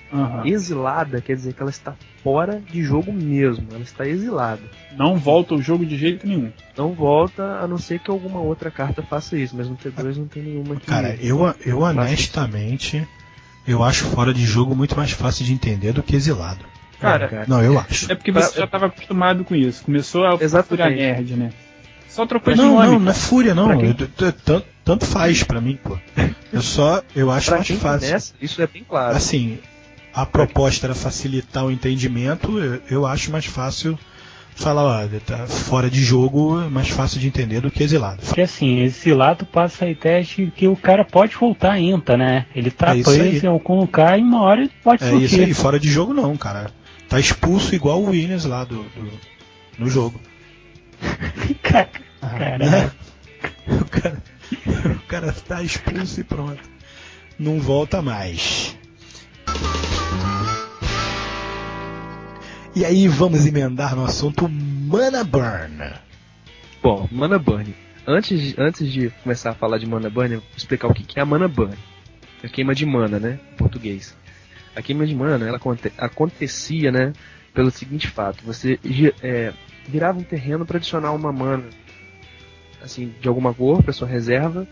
Exilada quer dizer que ela está fora de jogo mesmo, ela está exilada. Não volta ao jogo de jeito nenhum. Não volta, a não ser que alguma outra carta faça isso, mas no T2 não tem nenhuma que... Cara, eu honestamente, eu acho fora de jogo muito mais fácil de entender do que exilado. Cara, não, eu acho. É porque você já estava acostumado com isso. Começou a fúria nerd, né? Só trocou de nome. Não é fúria, não. Tanto faz pra mim, pô. Eu acho mais fácil. Começa, isso é bem claro. Assim, a proposta era facilitar o entendimento, eu acho mais fácil falar, ó, tá fora de jogo, é mais fácil de entender do que exilado. Porque assim, exilado passa aí teste que o cara pode voltar ainda, né? Ele tá preso em algum lugar e uma hora ele pode surgir. É isso aí, fora de jogo não, cara. Tá expulso igual o Williams lá no jogo. Caralho. O cara tá expulso e pronto. Não volta mais. E aí vamos emendar no assunto Mana Burn. Bom, Mana Burn. Antes de começar a falar de Mana Burn, eu vou explicar o que é a Mana Burn. A queima de mana, né? Em português. A queima de mana, ela acontecia, né? Pelo seguinte fato. Você virava um terreno para adicionar uma mana assim, de alguma cor para sua reserva.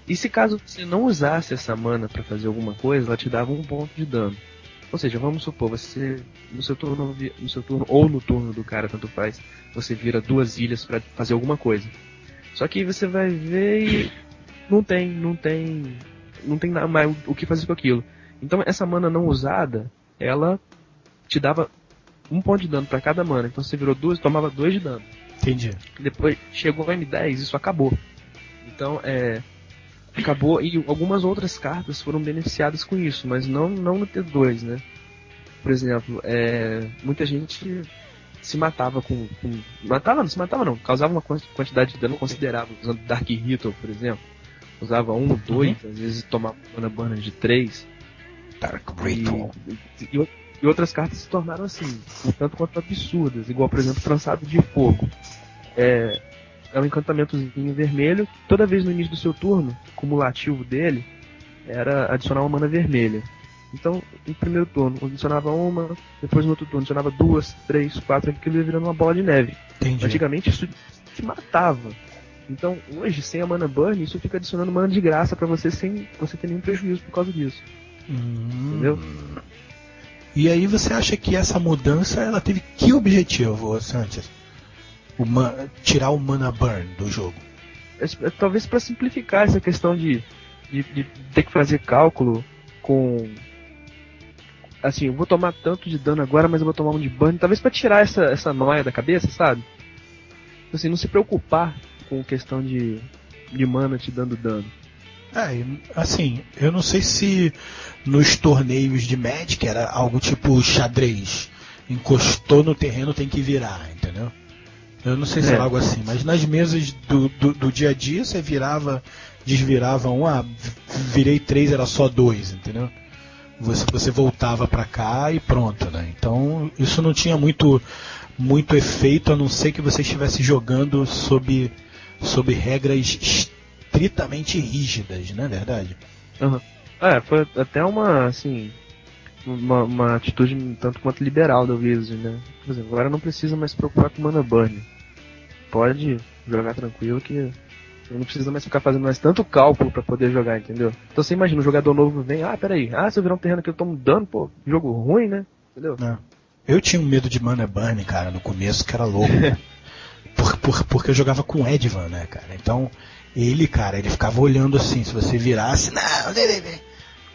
E se caso você não usasse essa mana para fazer alguma coisa, ela te dava um ponto de dano. Ou seja, vamos supor, você no seu turno ou no turno do cara, tanto faz, você vira 2 ilhas para fazer alguma coisa. Só que você vai ver e não tem nada mais o que fazer com aquilo. Então essa mana não usada, ela te dava 1 ponto de dano para cada mana. Então você virou 2, tomava 2 de dano. Entendi. Depois chegou o M10, isso acabou. Então acabou e algumas outras cartas foram beneficiadas com isso, mas não no T2, né? Por exemplo, muita gente se matava não se matava não, causava uma quantidade de dano considerável, usando Dark Ritual, por exemplo. Usava 1, 2, às vezes tomava Mana Burn de 3. Dark Ritual. E outras cartas se tornaram assim, um tanto quanto absurdas, igual, por exemplo, Trançado de Fogo. É um encantamentozinho vermelho, toda vez no início do seu turno, o cumulativo dele era adicionar uma mana vermelha. Então, no primeiro turno, adicionava uma, depois no outro turno adicionava 2, 3, 4, aquilo ia virando uma bola de neve. Entendi. Antigamente isso te matava. Então, hoje, sem a Mana Burn, isso fica adicionando mana de graça pra você sem você ter nenhum prejuízo por causa disso. Entendeu? E aí você acha que essa mudança ela teve que objetivo, Sanches? Tirar o Mana Burn do jogo? Talvez para simplificar essa questão de ter que fazer cálculo com... Assim, eu vou tomar tanto de dano agora, mas eu vou tomar um de burn. Talvez para tirar essa noia da cabeça, sabe? Assim, não se preocupar com questão de mana te dando dano. Assim, eu não sei se nos torneios de Magic era algo tipo xadrez. Encostou no terreno, tem que virar, entendeu? Eu não sei se era algo assim, mas nas mesas do dia a dia você desvirava virei 3, era só 2, entendeu? Você voltava pra cá e pronto, né? Então isso não tinha muito efeito, a não ser que você estivesse jogando sob regras estritamente rígidas, não é verdade? Foi até uma atitude um tanto quanto liberal da Wizard, né? Por exemplo, agora não precisa mais se preocupar com Mana Burn. Pode jogar tranquilo que não precisa mais ficar fazendo mais tanto cálculo pra poder jogar, entendeu? Então você imagina, um jogador novo vem, peraí, se eu virar um terreno aqui eu tomo dano, pô, jogo ruim, né? Entendeu? Eu tinha um medo de Mana Burn, cara, no começo, que era louco. Porque eu jogava com Edvan, né, cara? Então, ele ficava olhando assim, se você virasse, não,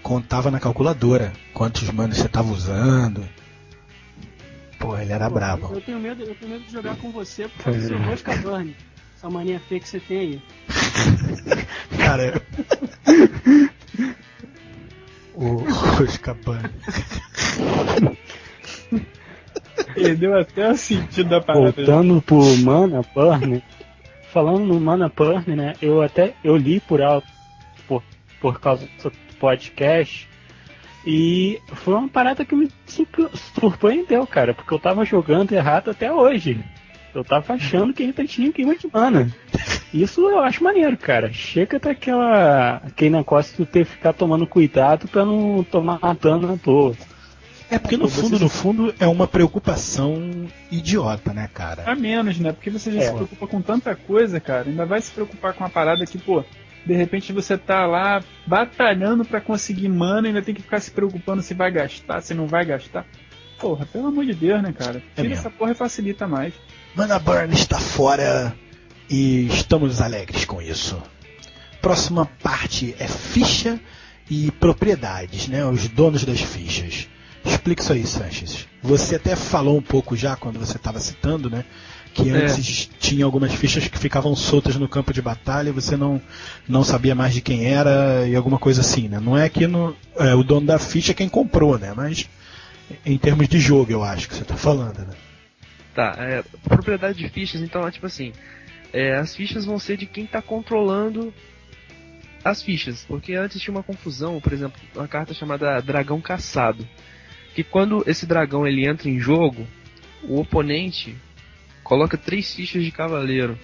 contava na calculadora quantos manos você tava usando. Pô, ele era brabo. Eu tenho medo de jogar com você por causa do seu Rosca Burn. Essa mania feia que você tem aí. Cara, o Rosca Burn. Perdeu até o sentido da parada. Voltando pro Mana Burn, falando no Mana Burn, né? Eu li por alto por causa do podcast. E foi uma parada que me surpreendeu, cara, porque eu tava jogando errado até hoje. Eu tava achando que ainda tinha queima de mana. Isso eu acho maneiro, cara. Chega daquele negócio de ter que ficar tomando cuidado pra não tomar dano à toa. É porque no fundo é uma preocupação idiota, né, cara? A menos, né? Porque você já se preocupa com tanta coisa, cara. Ainda vai se preocupar com uma parada que, pô, de repente você tá lá batalhando pra conseguir mana e ainda tem que ficar se preocupando se vai gastar, se não vai gastar. Porra, pelo amor de Deus, né, cara? Tira essa porra e facilita mais. Mana Burn está fora e estamos alegres com isso. Próxima parte é ficha e propriedades, né? Os donos das fichas. Explica isso aí, Sanches. Você até falou um pouco já quando você estava citando, né? Que antes tinha algumas fichas que ficavam soltas no campo de batalha e você não sabia mais de quem era e alguma coisa assim, né? Não é que o dono da ficha é quem comprou, né? Mas em termos de jogo, eu acho que você está falando, né? Tá, propriedade de fichas, então é tipo assim, as fichas vão ser de quem está controlando as fichas, porque antes tinha uma confusão, por exemplo, uma carta chamada Dragão Caçado, que quando esse dragão ele entra em jogo, o oponente coloca 3 fichas de cavaleiro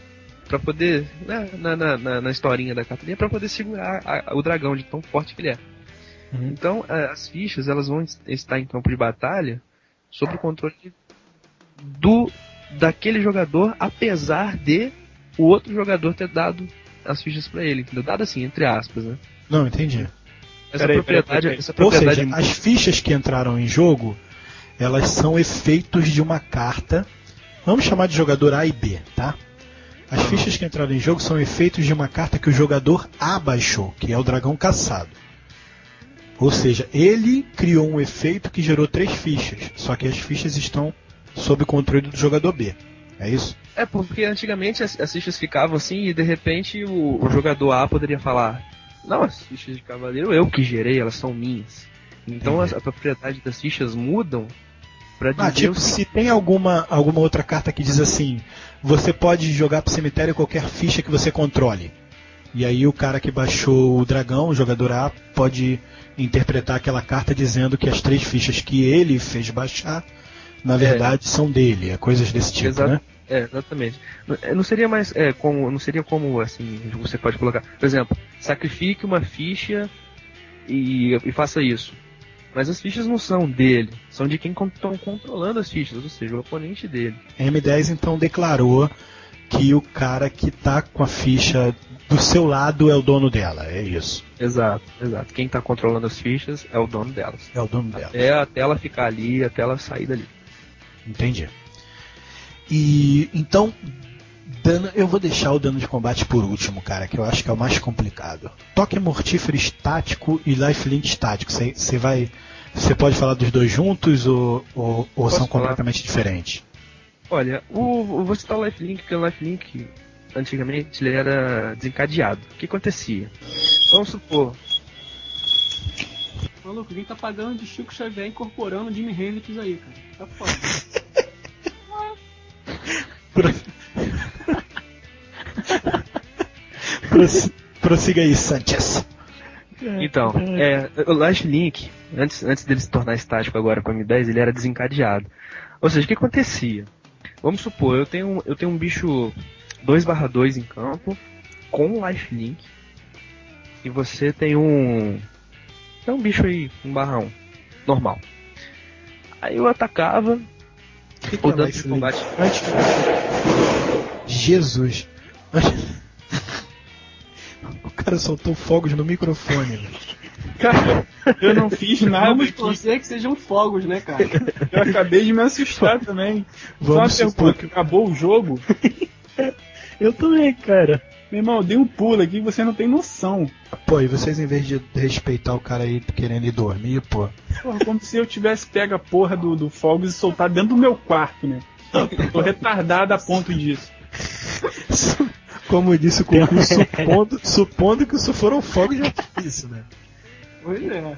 para poder, na historinha da carta, para poder segurar o dragão de tão forte que ele é. Então as fichas elas vão estar em campo de batalha sob o controle daquele jogador, apesar de o outro jogador ter dado as fichas para ele, entendeu? Dado assim, entre aspas, né? Não, entendi. Essa propriedade. Ou seja, as fichas que entraram em jogo, elas são efeitos de uma carta. Vamos chamar de jogador A e B, tá? As fichas que entraram em jogo são efeitos de uma carta que o jogador A baixou, que é o Dragão Caçado. Ou seja, ele criou um efeito que gerou 3 fichas, só que as fichas estão sob o controle do jogador B. É isso? É, porque antigamente as fichas ficavam assim e de repente o jogador A poderia falar: não, as fichas de cavaleiro eu que gerei, elas são minhas. Então a propriedade das fichas mudam pra dizer... tipo, se tem alguma outra carta que diz assim, você pode jogar pro cemitério qualquer ficha que você controle. E aí o cara que baixou o dragão, o jogador A, pode interpretar aquela carta dizendo que as 3 fichas que ele fez baixar, na verdade, são dele. Coisas desse tipo, né? Exatamente. Não seria mais não seria como assim, você pode colocar, por exemplo, sacrifique uma ficha e faça isso. Mas as fichas não são dele, são de quem estão controlando as fichas, ou seja, o oponente dele. M10 então declarou que o cara que tá com a ficha do seu lado é o dono dela, é isso. Exato. Quem tá controlando as fichas é o dono delas. É o dono dela. Até ela ficar ali, até ela sair dali. Entendi. E então, eu vou deixar o dano de combate por último, cara, que eu acho que é o mais complicado. Toque mortífero estático e lifelink estático. Você pode falar dos dois juntos ou são completamente diferentes? Olha, vou citar o lifelink, porque o lifelink antigamente ele era desencadeado. O que acontecia? Vamos supor. Maluco, alguém tá pagando de Chico Xavier incorporando o Jimi Hendrix aí, cara. Tá foda. Prossiga aí, Sanchez. Então, o lifelink, antes dele se tornar estático agora com a M10, ele era desencadeado. Ou seja, o que acontecia? Vamos supor, eu tenho um bicho 2/2 em campo, com lifelink, e você tem um bicho aí, 1/1, normal. Aí eu atacava, o dano de combate... Jesus! O cara soltou fogos no microfone. Cara, eu não fiz nada. Vamos torcer que sejam fogos, né, cara? Eu acabei de me assustar também. Vamos só uma pergunta, acabou o jogo? Eu também, cara. Meu irmão, eu dei um pulo aqui e você não tem noção. Pô, e vocês em vez de respeitar o cara aí querendo ir dormir, pô. Porra, como se eu tivesse pego a porra do fogos e soltado dentro do meu quarto, né? Eu tô retardado a ponto disso. Como disse o concurso, supondo que isso foram fogos de artifício, né? Pois é.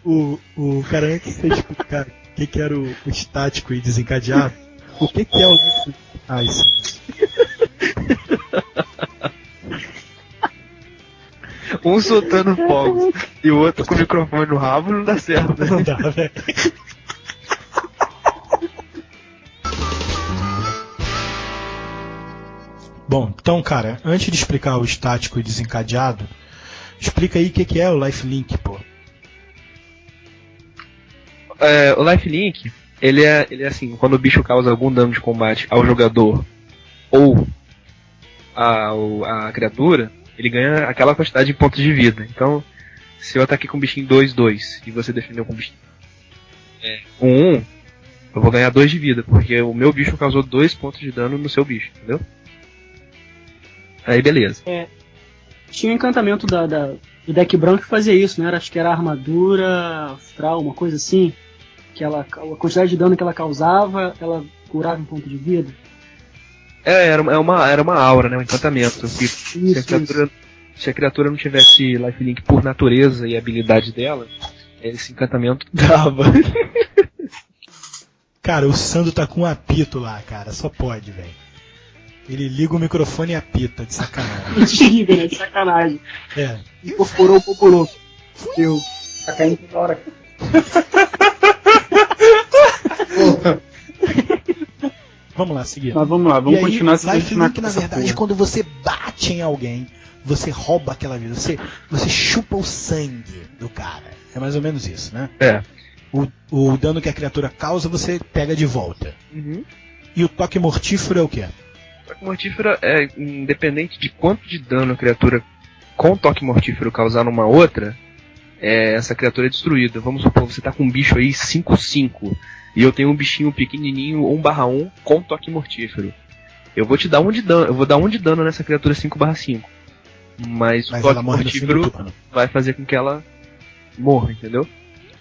O cara, antes de você explicar o que era o estático e desencadeado, o que é o... Ah, isso. Um soltando fogos e o outro com o microfone no rabo não dá certo, né? Não dá, velho. Bom, então, cara, antes de explicar o estático e desencadeado, explica aí o que é o lifelink, pô. O lifelink, ele é assim, quando o bicho causa algum dano de combate ao jogador ou a criatura, ele ganha aquela quantidade de pontos de vida. Então, se eu ataquei com o bichinho 2-2 e você defendeu com o bichinho 1-1, eu vou ganhar 2 de vida, porque o meu bicho causou 2 pontos de dano no seu bicho, entendeu? Aí beleza. Tinha um encantamento do deck branco que fazia isso, né? Acho que era armadura astral, uma coisa assim. Que a quantidade de dano que ela causava, ela curava um ponto de vida. Era uma aura, né? Um encantamento. Que se a criatura não tivesse lifelink por natureza e habilidade dela, esse encantamento dava. Cara, o Sandro tá com um apito lá, cara. Só pode, velho. Ele liga o microfone e apita, de sacanagem. Mentira, né? De sacanagem. Incorporou o populou. Fudeu. Tá caindo toda hora. Vamos lá, seguir. Mas vamos lá, vamos continuar essa lifelink, na verdade, quando você bate em alguém, você rouba aquela vida, você chupa o sangue do cara. É mais ou menos isso, né? O dano que a criatura causa, você pega de volta. Uhum. E o toque mortífero é o quê? O toque mortífero é independente de quanto de dano a criatura com toque mortífero causar numa outra, essa criatura é destruída. Vamos supor, você tá com um bicho aí 5/5 e eu tenho um bichinho pequenininho 1/1 com toque mortífero. Eu vou te dar 1 de dano, eu vou dar 1 de dano nessa criatura 5/5. Mas o toque mortífero vai fazer com que ela morra, entendeu?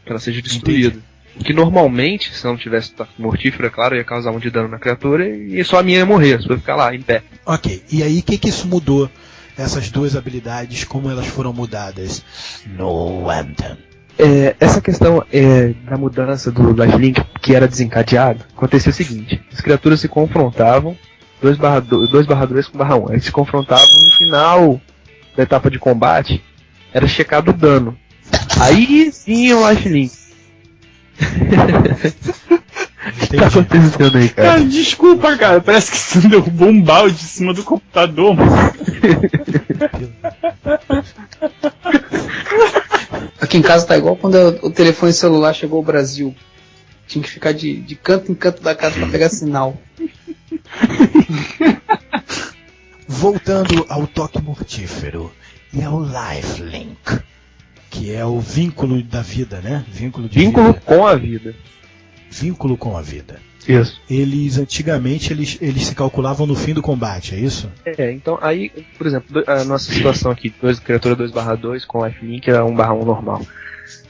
Que ela seja destruída. Que normalmente, se não tivesse toque mortífero, é claro, ia causar 1 de dano na criatura e só a minha ia morrer, só ia ficar lá, em pé. Ok, e aí o que isso mudou? Essas duas habilidades, como elas foram mudadas no Anthem? Essa questão da mudança do lifelink, que era desencadeado, acontecia o seguinte: as criaturas se confrontavam 2/2 com /1, eles se confrontavam no final da etapa de combate, era checado o dano. Aí vinha o lifelink. O que tá acontecendo aí, cara? Desculpa, cara, parece que você derrubou um balde em cima do computador, mano. Aqui em casa tá igual quando o telefone celular chegou ao Brasil. Tinha que ficar de canto em canto da casa pra pegar sinal. Voltando ao toque mortífero e ao lifelink, que é o vínculo da vida, né? Vínculo com a vida. Vínculo com a vida. Isso. Eles, antigamente, eles se calculavam no fim do combate, é isso? Então aí, por exemplo, a nossa situação aqui, criatura 2/2 com lifelink era 1/1 normal.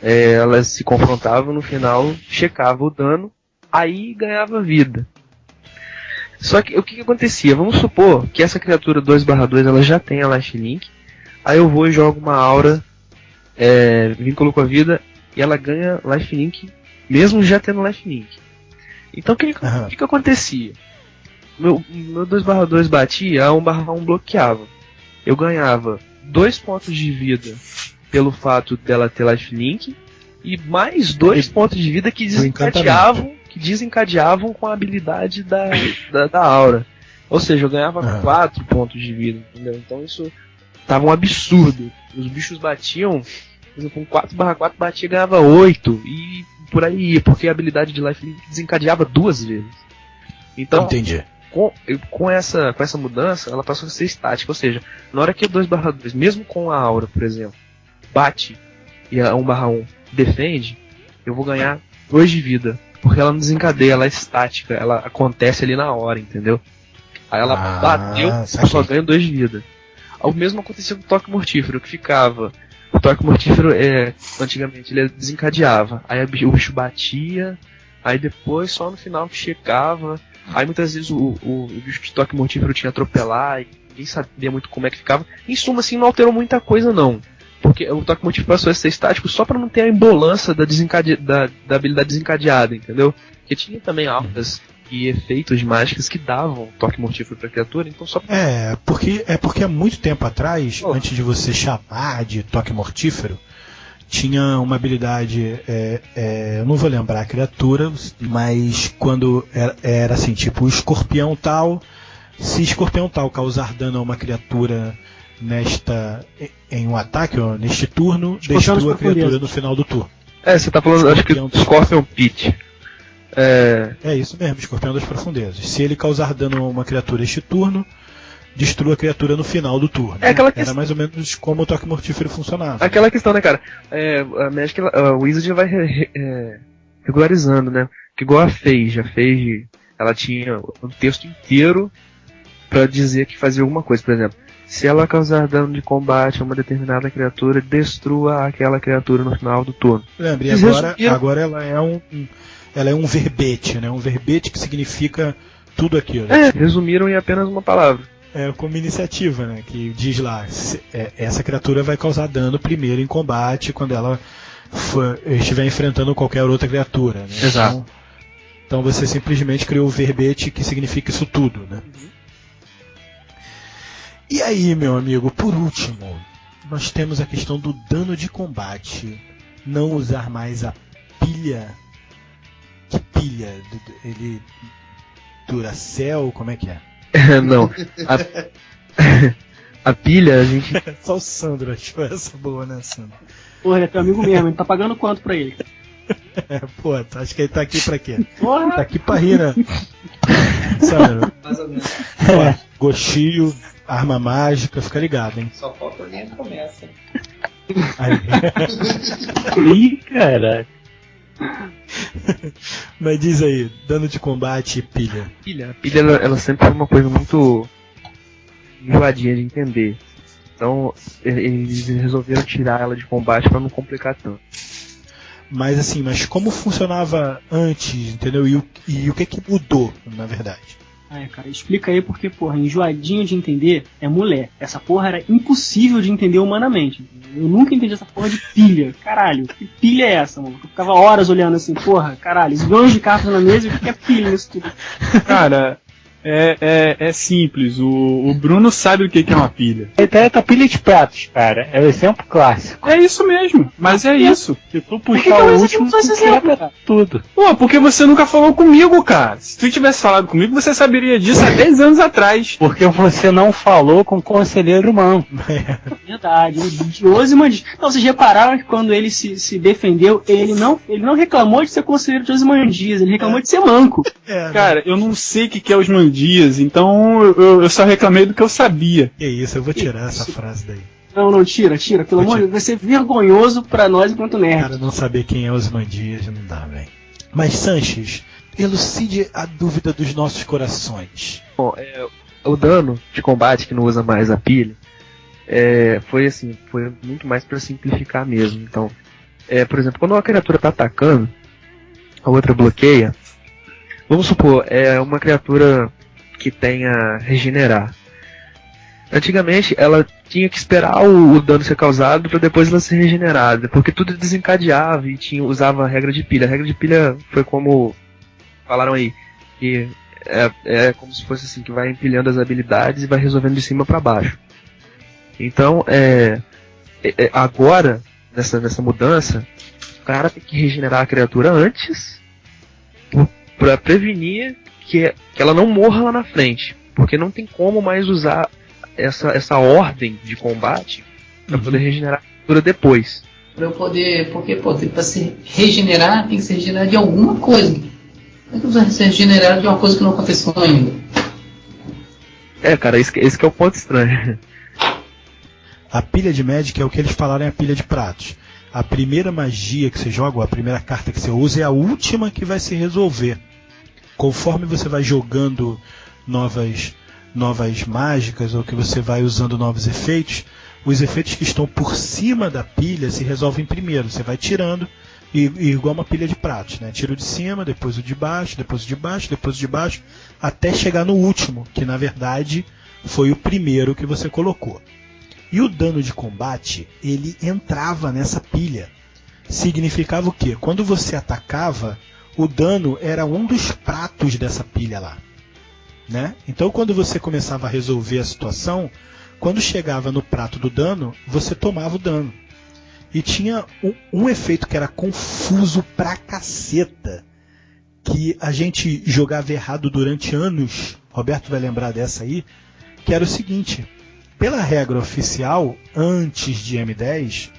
Elas se confrontavam, no final, checava o dano, aí ganhava vida. Só que o que acontecia? Vamos supor que essa criatura 2/2 ela já tem a lifelink, aí eu vou e jogo uma aura, vínculo com a vida, e ela ganha lifelink, mesmo já tendo lifelink. Então o que acontecia? Meu 2/2 batia, a 1/1 bloqueava. Eu ganhava 2 pontos de vida pelo fato dela ter lifelink e mais 2 pontos de vida que desencadeavam com a habilidade da aura. Ou seja, eu ganhava 4 pontos de vida, entendeu? Então isso tava um absurdo. Os bichos batiam, por exemplo, com 4/4 batia e ganhava 8 e por aí ia, porque a habilidade de lifelink desencadeava 2 vezes. Então, entendi. Com essa mudança, ela passou a ser estática, ou seja, na hora que o 2/2, mesmo com a aura, por exemplo, bate e a 1/1 defende, eu vou ganhar 2 de vida, porque ela não desencadeia, ela é estática, ela acontece ali na hora, entendeu? Aí ela bateu, só ganha 2 de vida. O mesmo acontecia com o toque mortífero, que ficava. O toque mortífero, antigamente, ele desencadeava. Aí o bicho batia, aí depois só no final que checava. Aí muitas vezes o bicho de toque mortífero tinha atropelar, e ninguém sabia muito como é que ficava. Em suma, assim, não alterou muita coisa, não. Porque o toque mortífero passou a ser estático só pra não ter a embolância da habilidade desencadeada, entendeu? Porque tinha também auras e efeitos de mágicas que davam toque mortífero pra criatura, então só... porque há muito tempo atrás, antes de você chamar de toque mortífero, tinha uma habilidade, eu não vou lembrar a criatura, mas quando era assim, tipo, o escorpião tal, se escorpião tal causar dano a uma criatura em um ataque, ou neste turno, destrua a criatura no final do turno. Você tá falando, acho que Scorpion Pit. É isso mesmo, escorpião das profundezas. Se ele causar dano a uma criatura este turno, destrua a criatura no final do turno. Era mais ou menos como o toque mortífero funcionava. Aquela questão, né, cara? A Magic, a Wizard vai regularizando, né? Que igual a Phage. A Phage, ela tinha um texto inteiro pra dizer que fazia alguma coisa. Por exemplo, se ela causar dano de combate a uma determinada criatura, destrua aquela criatura no final do turno. Lembre, agora ela é um verbete, né? Um verbete que significa tudo aquilo. Resumiram em apenas uma palavra. Como iniciativa, né? Que diz lá, essa criatura vai causar dano primeiro em combate quando ela estiver enfrentando qualquer outra criatura, né? Exato. Então você simplesmente criou o verbete que significa isso tudo, né? E aí, meu amigo, por último, nós temos a questão do dano de combate. Não usar mais a pilha. Que pilha? Ele Duracell? Como é que é? Não. A pilha, a gente... Só o Sandro achou essa boa, né, Sandro? Porra, ele é teu amigo mesmo, ele tá pagando quanto pra ele? Acho que ele tá aqui pra quê? Porra! Tá aqui pra rir, né? Sandro. Mais ou menos. Gostinho, arma mágica, fica ligado, hein? Só falta a linha que começa. Ih, caralho. Mas diz aí, dano de combate e pilha. A pilha ela sempre foi uma coisa muito enjoadinha de entender. Então eles resolveram tirar ela de combate pra não complicar tanto. Mas como funcionava antes, entendeu? E o que mudou, na verdade? Cara, explica aí porque, porra, enjoadinho de entender é mulher. Essa porra era impossível de entender humanamente. Eu nunca entendi essa porra de pilha. Caralho, que pilha é essa, mano? Eu ficava horas olhando assim, porra, caralho, milhões de cartas na mesa e o que é pilha nisso tudo? Cara, é simples. O Bruno sabe o que é uma pilha. A pilha de pratos, cara. É o exemplo clássico. É isso mesmo, mas é isso. Se tu puxar o último, tu quebra tudo. Pô, porque você nunca falou comigo, cara. Se tu tivesse falado comigo, você saberia disso há 10 anos atrás. Porque você não falou com o conselheiro humano. Verdade, de Ozymandias. Não, vocês repararam que quando ele se defendeu, ele não reclamou de ser conselheiro de Ozymandias, ele reclamou de ser manco. Cara, eu não sei o que é Ozymandias, então eu só reclamei do que eu sabia. Que isso, eu vou tirar essa frase daí. Não, tira, pelo amor de Deus, vai ser vergonhoso pra nós enquanto nerd. Cara, não saber quem é Ozymandias não dá, velho. Mas Sanches, elucide a dúvida dos nossos corações. Bom, o dano de combate que não usa mais a pilha foi muito mais pra simplificar mesmo. Então, por exemplo, quando uma criatura tá atacando, a outra bloqueia. Vamos supor, uma criatura que tenha regenerar. Antigamente ela tinha que esperar o dano ser causado para depois ela ser regenerada, porque tudo desencadeava e usava a regra de pilha. A regra de pilha foi como falaram aí, que é como se fosse assim, que vai empilhando as habilidades e vai resolvendo de cima para baixo. Então, agora, nessa mudança, o cara tem que regenerar a criatura antes para prevenir que ela não morra lá na frente, porque não tem como mais usar essa ordem de combate para poder regenerar a criatura depois. Para eu poder, porque para se regenerar tem que se regenerar de alguma coisa. Como é que você se regenerar de uma coisa que não aconteceu ainda? Cara, esse que é o ponto estranho. A pilha de Magic é o que eles falaram, é a pilha de pratos. A primeira magia que você joga, ou a primeira carta que você usa, é a última que vai se resolver. Conforme você vai jogando novas novas mágicas ou que você vai usando novos efeitos, os efeitos que estão por cima da pilha se resolvem primeiro. Você vai tirando, igual uma pilha de pratos, né? Tira o de cima, depois o de baixo, depois o de baixo, depois o de baixo, até chegar no último, que na verdade foi o primeiro que você colocou. E o dano de combate, ele entrava nessa pilha. Significava o quê? Quando você atacava, o dano era um dos pratos dessa pilha lá, né? Então quando você começava a resolver a situação, quando chegava no prato do dano, você tomava o dano. E tinha um efeito que era confuso pra caceta, que a gente jogava errado durante anos, Roberto vai lembrar dessa aí, que era o seguinte: pela regra oficial, antes de M10,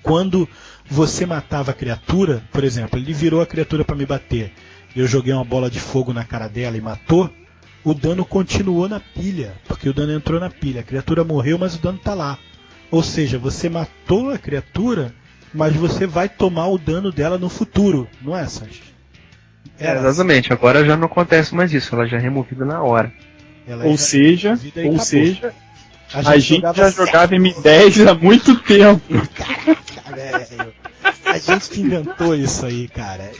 quando você matava a criatura, por exemplo, ele virou a criatura para me bater, eu joguei uma bola de fogo na cara dela e matou, o dano continuou na pilha, porque o dano entrou na pilha, a criatura morreu, mas o dano está lá. Ou seja, você matou a criatura, mas você vai tomar o dano dela no futuro, não é, Sanches? Exatamente, agora já não acontece mais isso, ela já é removida na hora. Ou seja, a gente jogava já jogava M10 há muito tempo. Caraca, velho. A gente que inventou isso aí, cara.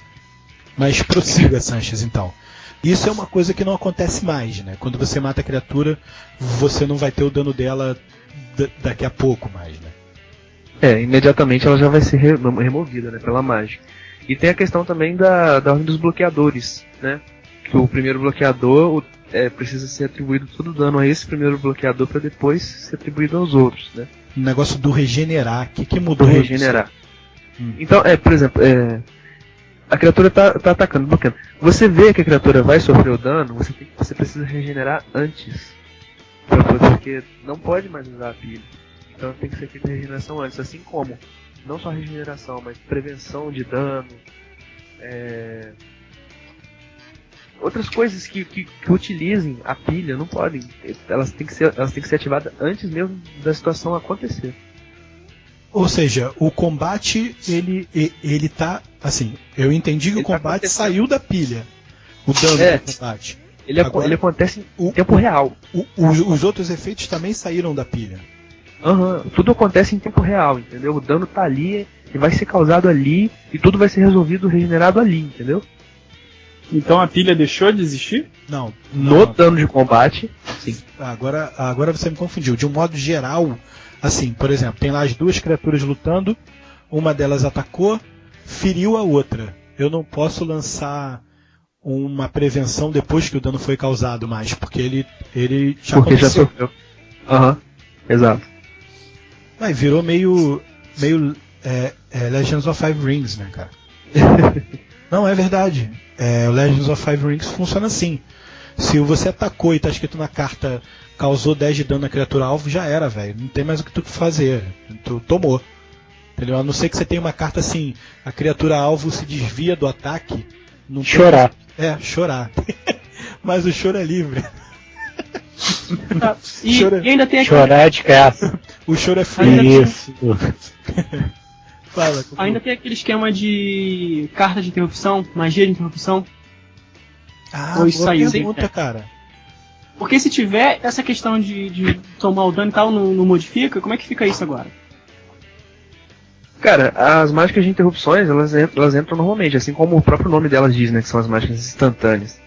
Mas prossiga, Sanches, então. Isso é uma coisa que não acontece mais, né? Quando você mata a criatura, você não vai ter o dano dela daqui a pouco mais, né? Imediatamente ela já vai ser removida, né, pela mágica. E tem a questão também da ordem dos bloqueadores, né? Que o primeiro bloqueador precisa ser atribuído todo o dano a esse primeiro bloqueador para depois ser atribuído aos outros, né? O negócio do regenerar, o que mudou? Do regenerar. Então, por exemplo, a criatura tá atacando, bloqueando. Você vê que a criatura vai sofrer o dano, você precisa regenerar antes. Porque não pode mais usar a pilha. Então tem que ser feita a regeneração antes, assim como não só regeneração, mas prevenção de dano, outras coisas que utilizem a pilha não podem. Elas têm que ser ativadas antes mesmo da situação acontecer. Ou seja, o combate, ele tá, assim, eu entendi que o combate saiu da pilha, o dano do combate. Ele acontece em tempo real. Os outros efeitos também saíram da pilha. Tudo acontece em tempo real, entendeu? O dano tá ali, e vai ser causado ali, e tudo vai ser resolvido, regenerado ali, entendeu? Então a pilha deixou de existir? Não. No dano de combate, sim. Agora você me confundiu. De um modo geral, assim, por exemplo, tem lá as duas criaturas lutando, uma delas atacou, feriu a outra. Eu não posso lançar uma prevenção depois que o dano foi causado mais, porque ele já porque aconteceu. Já sofreu. Exato. Aí virou meio Legends of Five Rings, né, cara? Não, é verdade. O Legends of Five Rings funciona assim. Se você atacou e tá escrito na carta causou 10 de dano na criatura alvo, já era, velho. Não tem mais o que tu fazer. Tu tomou. Entendeu? A não ser que você tenha uma carta assim, a criatura alvo se desvia do ataque. Não chorar. Chorar. Mas o choro é livre. E ainda tem chorar de caça. O choro é free. Isso. Fala, ainda tem aquele esquema de carta de interrupção, magia de interrupção. Boa pergunta, cara. Porque se tiver essa questão de tomar o dano e tal, não modifica, como é que fica isso agora? Cara, as mágicas de interrupções, elas entram normalmente, assim como o próprio nome delas diz, né, que são as mágicas instantâneas.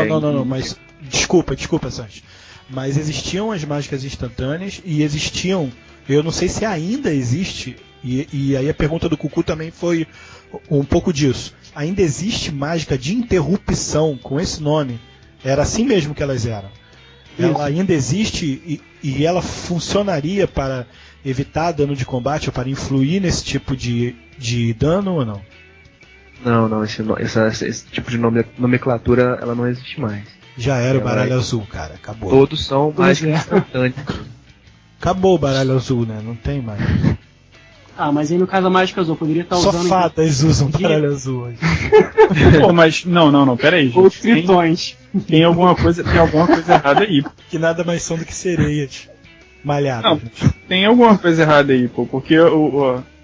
Não, mas desculpa, Sanches. Mas existiam as mágicas instantâneas e existiam, eu não sei se ainda existe, e aí a pergunta do Cucu também foi um pouco disso. Ainda existe mágica de interrupção com esse nome? Era assim mesmo que elas eram. Isso. Ela ainda existe e ela funcionaria para evitar dano de combate ou para influir nesse tipo de dano ou não? Não, esse tipo de nomenclatura ela não existe mais. Já era o baralho azul, cara, acabou. Todos são mágicas instantâneas. Acabou o baralho azul, né? Não tem mais. Mas aí no caso a mágica azul poderia estar usando... Só fadas usam baralho azul hoje. Pô, mas não, pera aí, gente. Ou tritões. Tem alguma coisa errada aí. Que nada mais são do que sereias malhadas. Não, tem alguma coisa errada aí, pô, porque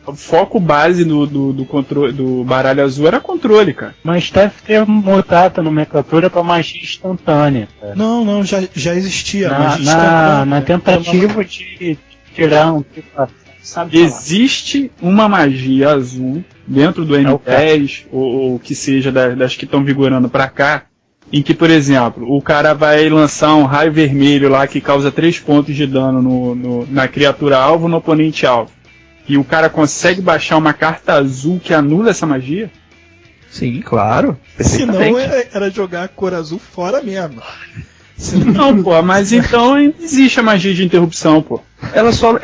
o foco base do controle, do baralho azul era controle, cara. Mas deve ter mudado a nomenclatura para magia instantânea. Cara. Não, já existia. Magia instantânea. Na tentativa de tirar um tipo. Existe uma magia azul dentro do M10 ou que seja das que estão vigorando pra cá, em que, por exemplo, o cara vai lançar um raio vermelho lá que causa 3 pontos de dano na criatura alvo, no oponente alvo, e o cara consegue baixar uma carta azul que anula essa magia? Sim, claro. Se não, era jogar a cor azul fora mesmo. Não, pô, mas então existe a magia de interrupção, pô. Ela só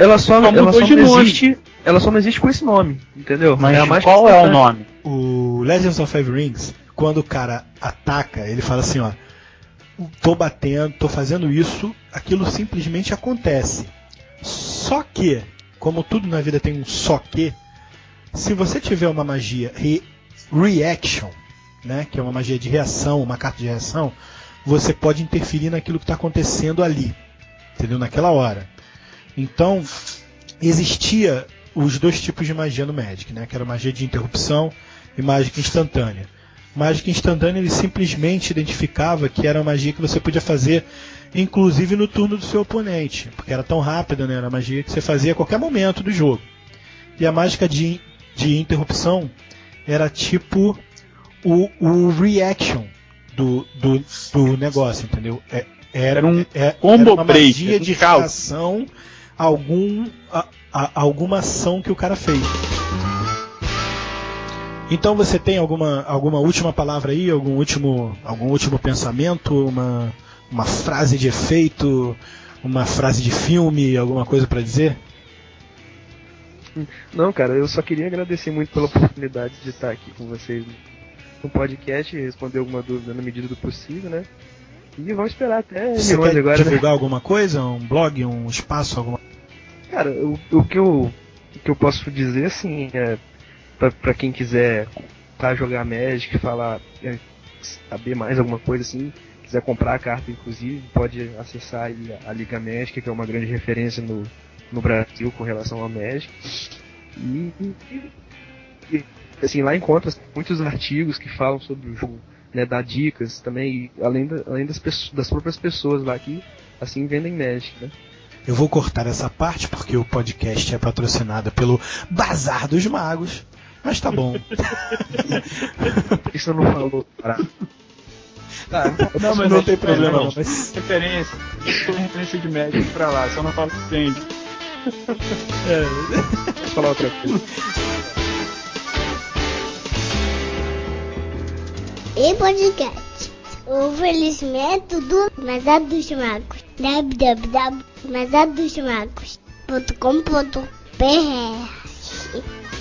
não existe com esse nome, entendeu? Mas qual é o nome? O Legends of Five Rings, quando o cara ataca, ele fala assim, ó, tô batendo, tô fazendo isso, aquilo simplesmente acontece. Só que, como tudo na vida tem um só que, se você tiver uma magia reaction, né, que é uma magia de reação, uma carta de reação, você pode interferir naquilo que está acontecendo ali, entendeu? Naquela hora. Então, existia os dois tipos de magia no Magic, né? Que era magia de interrupção e mágica instantânea. Mágica instantânea ele simplesmente identificava que era uma magia que você podia fazer, inclusive no turno do seu oponente, porque era tão rápida, né? Era magia que você fazia a qualquer momento do jogo. E a mágica de interrupção era tipo o reaction do negócio, entendeu? Era combo uma break, magia de reação a alguma ação que o cara fez. Então você tem alguma última palavra aí, algum último pensamento, uma frase de efeito, uma frase de filme, alguma coisa para dizer? Não, cara, eu só queria agradecer muito pela oportunidade de estar aqui com vocês no podcast e responder alguma dúvida na medida do possível, né? E vamos esperar até Você quer agora, divulgar alguma coisa? Um blog, um espaço, alguma... Cara, o que eu posso dizer, assim, é pra quem quiser jogar Magic, saber mais alguma coisa, assim, quiser comprar a carta, inclusive, pode acessar aí a Liga Magic, que é uma grande referência no Brasil com relação ao Magic. E assim, lá encontra muitos artigos que falam sobre o jogo, né, dá dicas também, além das próprias pessoas lá que assim vendem Magic, né? Eu vou cortar essa parte porque o podcast é patrocinado pelo Bazar dos Magos, mas tá bom. Isso eu não falou, cara. Não, mas não tem problema não. Mas referência de Magic pra lá, só não falo que entende. Vou falar outra coisa. E podcast. O oferecimento do Bazar dos Magos. www.bazardosmagos.com.br